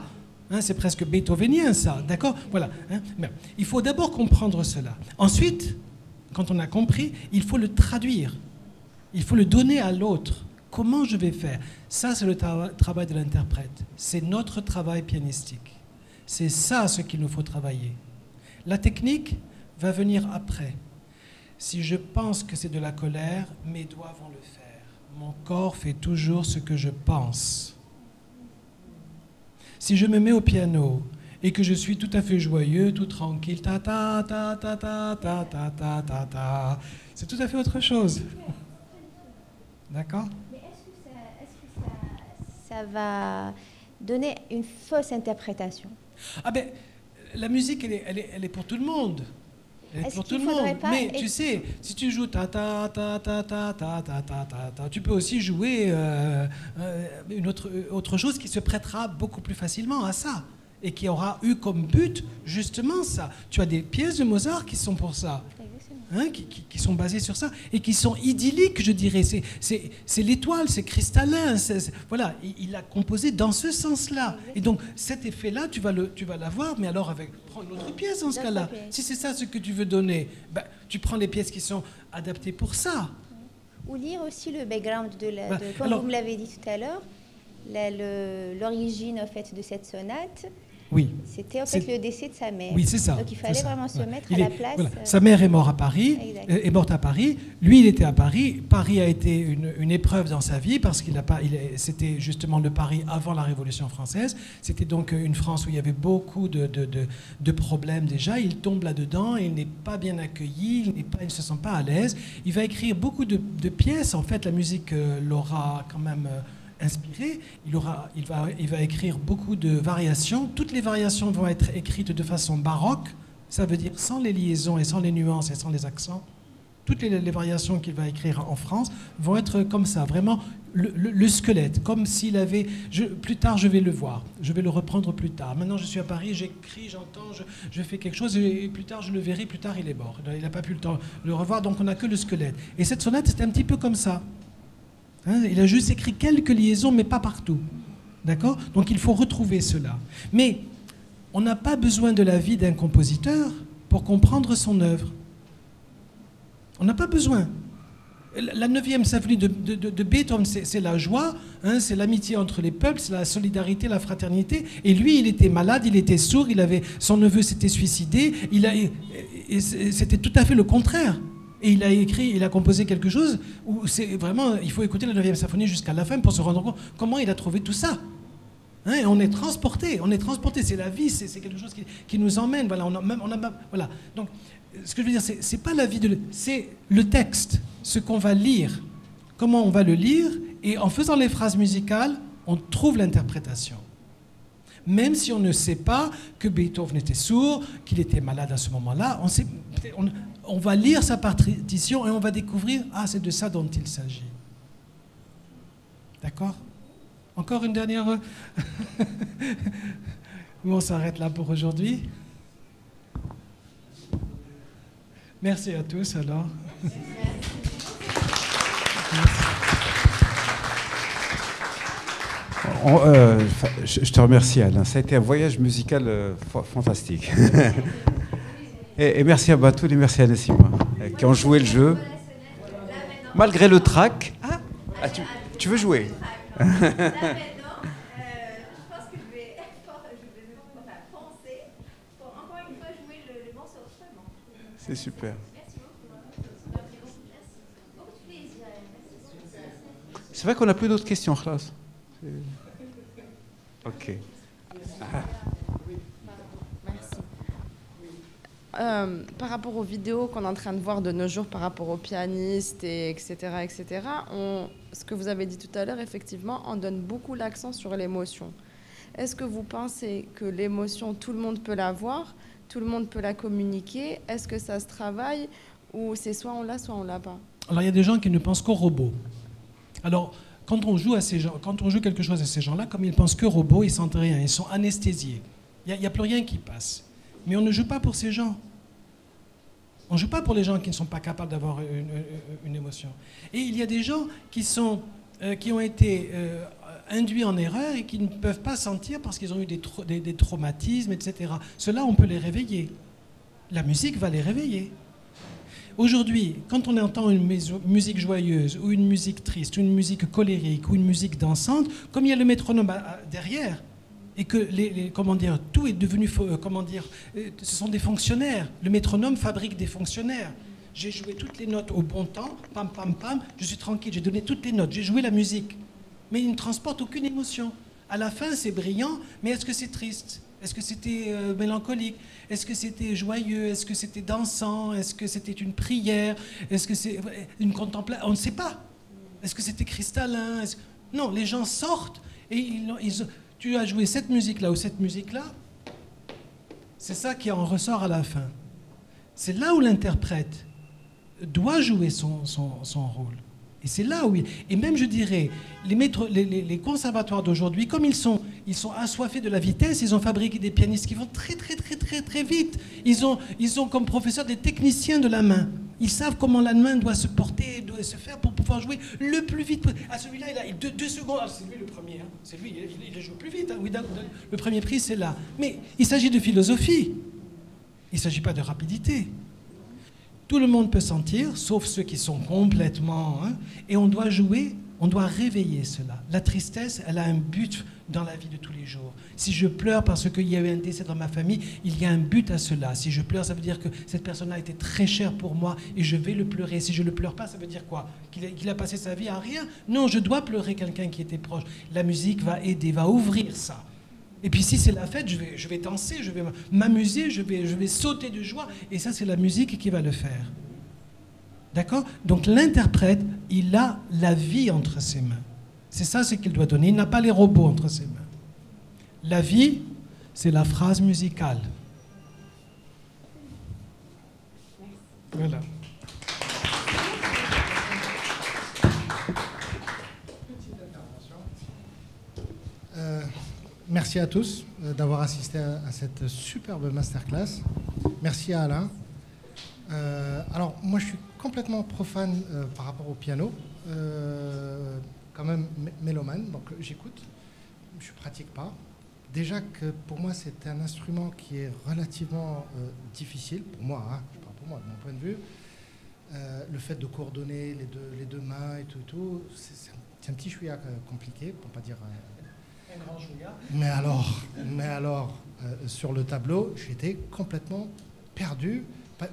[SPEAKER 2] Hein, c'est presque beethovenien, ça, d'accord ? Voilà. Hein. Mais il faut d'abord comprendre cela. Ensuite, quand on a compris, il faut le traduire. Il faut le donner à l'autre. Comment je vais faire ? Ça, c'est le travail de l'interprète. C'est notre travail pianistique. C'est ça ce qu'il nous faut travailler. La technique va venir après. Si je pense que c'est de la colère, mes doigts vont le faire. Mon corps fait toujours ce que je pense. Si je me mets au piano et que je suis tout à fait joyeux, tout tranquille, ta ta ta ta ta ta ta ta ta ta, c'est tout à fait autre chose. D'accord ?
[SPEAKER 7] Mais est-ce que ça va donner une fausse interprétation ?
[SPEAKER 2] Ah ben, la musique, elle est pour tout le monde. Elle est pour tout le monde. Mais tu sais, si tu joues ta ta ta ta ta ta ta ta ta ta, tu peux aussi jouer une autre chose qui se prêtera beaucoup plus facilement à ça et qui aura eu comme but justement ça. Tu as des pièces de Mozart qui sont pour ça. Hein, qui sont basées sur ça et qui sont idylliques, je dirais. C'est l'étoile, c'est cristallin. Voilà, il a composé dans ce sens-là. Et donc, cet effet-là, tu vas l'avoir, mais alors prends une autre pièce dans ce cas-là. Si c'est ça ce que tu veux donner, ben, tu prends les pièces qui sont adaptées pour ça.
[SPEAKER 7] Ou lire aussi le background comme vous me l'avez dit tout à l'heure, l'origine en fait de cette sonate.
[SPEAKER 2] Oui.
[SPEAKER 7] C'était en fait le décès de sa mère.
[SPEAKER 2] Oui, c'est ça.
[SPEAKER 7] Donc il fallait vraiment se mettre à la place.
[SPEAKER 2] Voilà. Sa mère est morte à Paris, est morte à Paris. Lui, il était à Paris. Paris a été une épreuve dans sa vie parce c'était justement le Paris avant la Révolution française. C'était donc une France où il y avait beaucoup de problèmes déjà. Il tombe là-dedans, il n'est pas bien accueilli, il ne se sent pas à l'aise. Il va écrire beaucoup de pièces. En fait, la musique l'aura quand même inspiré, il va écrire beaucoup de variations. Toutes les variations vont être écrites de façon baroque, ça veut dire sans les liaisons et sans les nuances et sans les accents. Toutes les variations qu'il va écrire en France vont être comme ça, vraiment le squelette, comme s'il avait... plus tard, je vais le voir, je vais le reprendre plus tard. Maintenant, je suis à Paris, j'écris, j'entends, je fais quelque chose, et plus tard, je le verrai, plus tard, il est mort. Il n'a pas pu le temps de le revoir, donc on n'a que le squelette. Et cette sonate, c'est un petit peu comme ça. Hein, il a juste écrit quelques liaisons, mais pas partout. D'accord ? Donc il faut retrouver cela. Mais on n'a pas besoin de la vie d'un compositeur pour comprendre son œuvre. On n'a pas besoin. La 9e symphonie de Beethoven, c'est la joie, hein, c'est l'amitié entre les peuples, c'est la solidarité, la fraternité. Et lui, il était malade, il était sourd, son neveu s'était suicidé, Et c'était tout à fait le contraire. Et il a composé quelque chose où c'est vraiment, il faut écouter la 9e symphonie jusqu'à la fin pour se rendre compte comment il a trouvé tout ça. Hein, on est transporté, c'est la vie, c'est quelque chose qui nous emmène. Voilà, voilà. Donc, ce que je veux dire, c'est pas la vie c'est le texte, ce qu'on va lire, comment on va le lire, et en faisant les phrases musicales, on trouve l'interprétation. Même si on ne sait pas que Beethoven était sourd, qu'il était malade à ce moment-là, on va lire sa partition et on va découvrir, ah, c'est de ça dont il s'agit. D'accord ? Encore une dernière... On s'arrête là pour aujourd'hui. Merci à tous alors.
[SPEAKER 1] Je te remercie, Alain. Ça a été un voyage musical fantastique. et merci à Batoul et merci à Nassima qui ont joué le jeu. Malgré le trac. Ah, tu veux jouer?
[SPEAKER 7] Là maintenant, je pense que je vais penser pour encore une fois jouer le morceau autrement.
[SPEAKER 1] C'est super.
[SPEAKER 7] Merci beaucoup. Merci. Beaucoup de plaisir.
[SPEAKER 1] C'est vrai qu'on n'a plus d'autres questions en classe. Ok.
[SPEAKER 5] Merci. Par rapport aux vidéos qu'on est en train de voir de nos jours, par rapport aux pianistes, etc., ce que vous avez dit tout à l'heure, effectivement, on donne beaucoup l'accent sur l'émotion. Est-ce que vous pensez que l'émotion, tout le monde peut l'avoir, tout le monde peut la communiquer? Est-ce que ça se travaille ou c'est soit on l'a, soit on l'a pas?
[SPEAKER 2] Alors, il y a des gens qui ne pensent qu'au robot. Alors, quand on joue quelque chose à ces gens-là, comme ils pensent que robot, ils sentent rien, ils sont anesthésiés. Il n'y a plus rien qui passe. Mais on ne joue pas pour ces gens. On ne joue pas pour les gens qui ne sont pas capables d'avoir une émotion. Et il y a des gens qui ont été induits en erreur et qui ne peuvent pas sentir parce qu'ils ont eu des traumatismes, etc. Ceux-là, on peut les réveiller. La musique va les réveiller. Aujourd'hui, quand on entend une musique joyeuse, ou une musique triste, ou une musique colérique, ou une musique dansante, comme il y a le métronome derrière, et que tout est devenu, ce sont des fonctionnaires. Le métronome fabrique des fonctionnaires. J'ai joué toutes les notes au bon temps, pam, pam, pam, je suis tranquille, j'ai donné toutes les notes, j'ai joué la musique. Mais il ne transporte aucune émotion. À la fin, c'est brillant, mais est-ce que c'est triste ? Est-ce que c'était mélancolique? Est-ce que c'était joyeux? Est-ce que c'était dansant? Est-ce que c'était une prière? Est-ce que c'est une contemplation? On ne sait pas. Est-ce que c'était cristallin? Non, les gens sortent et tu as joué cette musique-là ou cette musique-là. C'est ça qui en ressort à la fin. C'est là où l'interprète doit jouer son rôle. Et c'est là où... Et même, je dirais, les conservatoires d'aujourd'hui, comme ils sont assoiffés de la vitesse, ils ont fabriqué des pianistes qui vont très, très, très, très, très vite. Ils ont comme professeurs des techniciens de la main. Ils savent comment la main doit se porter, doit se faire pour pouvoir jouer le plus vite. À celui-là, il a 2 secondes. Ah, c'est lui le premier. Hein. C'est lui, il joue plus vite. Hein. Oui, le premier prix, c'est là. Mais il s'agit de philosophie. Il ne s'agit pas de rapidité. Tout le monde peut sentir, sauf ceux qui sont complètement... Hein, et on doit jouer, on doit réveiller cela. La tristesse, elle a un but dans la vie de tous les jours. Si je pleure parce qu'il y a eu un décès dans ma famille, il y a un but à cela. Si je pleure, ça veut dire que cette personne-là était très chère pour moi et je vais le pleurer. Si je ne le pleure pas, ça veut dire quoi? Qu'il a passé sa vie à rien? Non, je dois pleurer quelqu'un qui était proche. La musique va aider, va ouvrir ça. Et puis si c'est la fête, je vais danser, je vais m'amuser, je vais sauter de joie. Et ça, c'est la musique qui va le faire. D'accord? Donc l'interprète, il a la vie entre ses mains. C'est ça ce qu'il doit donner. Il n'a pas les robots entre ses mains. La vie, c'est la phrase musicale. Voilà.
[SPEAKER 8] Merci à tous d'avoir assisté à cette superbe masterclass. Merci à Alain. Alors, moi, je suis complètement profane par rapport au piano. Quand même mélomane, donc j'écoute. Je ne pratique pas. Déjà que pour moi, c'est un instrument qui est relativement difficile, pour moi, hein, je parle pour moi, de mon point de vue. Le fait de coordonner les deux mains et tout, c'est un petit chouïa compliqué, pour ne pas dire...
[SPEAKER 2] un grand chouïa.
[SPEAKER 8] Mais alors, sur le tableau, j'étais complètement perdu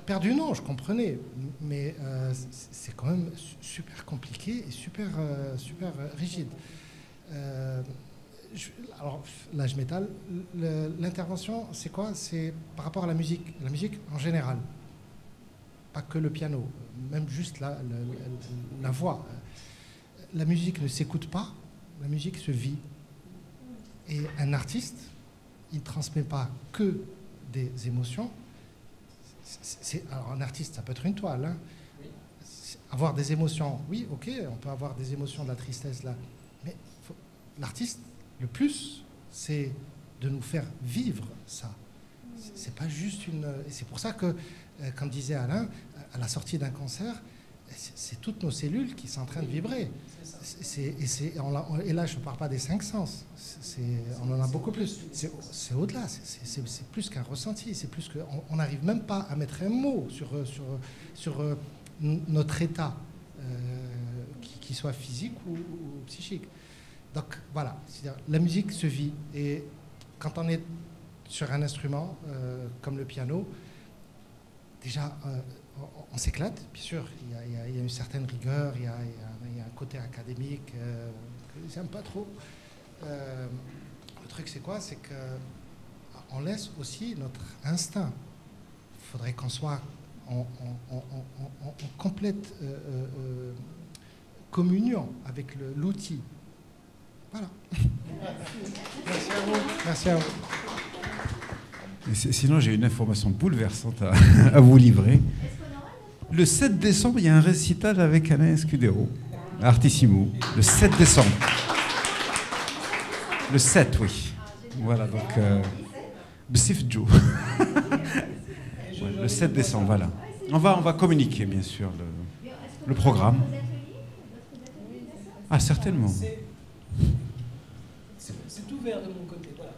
[SPEAKER 8] Perdu, non, je comprenais, mais c'est quand même super compliqué et super rigide. Alors là, je m'étale. L'intervention, c'est quoi? C'est par rapport à la musique en général, pas que le piano, même juste la voix. La musique ne s'écoute pas, la musique se vit. Et un artiste, il ne transmet pas que des émotions. Alors un artiste, ça peut être une toile. Hein. Avoir des émotions, oui, ok, on peut avoir des émotions, de la tristesse là. Mais l'artiste, le plus, c'est de nous faire vivre ça. C'est pas juste une... Et c'est pour ça que, comme disait Alain, à la sortie d'un concert, c'est toutes nos cellules qui sont en train de vibrer. Et là, je ne parle pas des 5 sens. On en a beaucoup plus. C'est au-delà. C'est plus qu'un ressenti. C'est plus que... On n'arrive même pas à mettre un mot sur notre état, qu'il soit physique ou psychique. Donc voilà, c'est-à-dire, la musique se vit. Et quand on est sur un instrument comme le piano, déjà, on s'éclate, bien sûr. Il y a une certaine rigueur, il y a un côté académique que j'aime pas trop. Le truc, c'est quoi? C'est qu'on laisse aussi notre instinct. Il faudrait qu'on soit en complète communion avec l'outil. Voilà. Merci à vous. Merci à vous.
[SPEAKER 1] Sinon, j'ai une information bouleversante à vous livrer. Le 7 décembre, il y a un récital avec Alain Escudero, Artissimo. Le 7 décembre. Le 7, oui. Voilà, donc... Bsif Joe. Le 7 décembre, voilà. On va communiquer, bien sûr, le programme. Ah, certainement.
[SPEAKER 2] C'est ouvert de mon côté, voilà.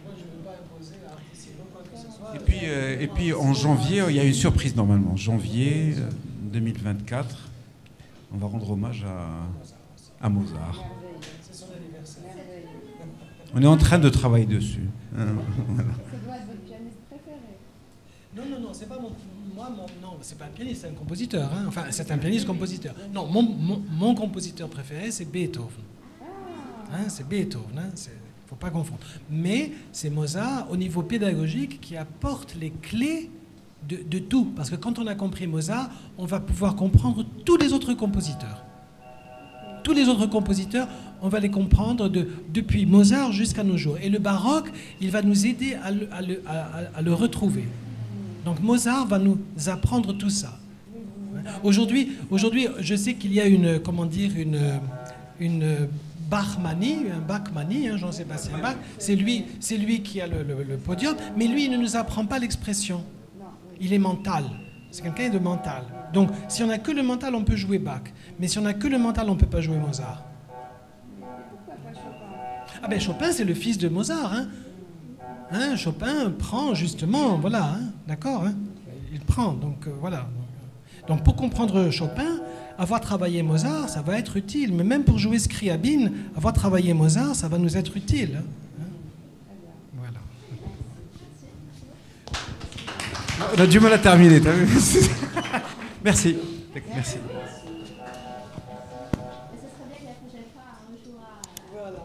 [SPEAKER 2] Moi, je ne veux pas imposer à Artissimo quoi que ce soit.
[SPEAKER 1] Et puis en janvier, il y a une surprise normalement. Janvier 2024, on va rendre hommage à Mozart.
[SPEAKER 2] C'est son anniversaire.
[SPEAKER 1] On est en train de travailler dessus. Voilà.
[SPEAKER 5] Ça doit être votre pianiste préféré.
[SPEAKER 2] Non, c'est pas non, c'est pas un pianiste, c'est un compositeur. Hein. Enfin, c'est un pianiste-compositeur. Non, mon compositeur préféré, c'est Beethoven. Hein, c'est Beethoven, hein, faut pas confondre. Mais c'est Mozart, au niveau pédagogique, qui apporte les clés de tout. Parce que quand on a compris Mozart, on va pouvoir comprendre tous les autres compositeurs. Tous les autres compositeurs, on va les comprendre depuis Mozart jusqu'à nos jours. Et le baroque, il va nous aider à le retrouver. Donc Mozart va nous apprendre tout ça. Aujourd'hui, je sais qu'il y a une Bachmanie, un Bachmanie, hein, Jean-Sébastien Bach, c'est lui qui a le podium, mais lui, il ne nous apprend pas l'expression. Il est mental. C'est quelqu'un de mental. Donc, si on n'a que le mental, on peut jouer Bach. Mais si on n'a que le mental, on ne peut pas jouer Mozart. Ah ben Chopin, c'est le fils de Mozart. Hein, Chopin prend justement, voilà, hein, d'accord, hein, il prend, donc voilà. Donc pour comprendre Chopin, avoir travaillé Mozart, ça va être utile. Mais même pour jouer Scriabine, avoir travaillé Mozart, ça va nous être utile. Voilà.
[SPEAKER 1] On a du mal à terminer, t'as vu? Merci. Merci.
[SPEAKER 7] Voilà.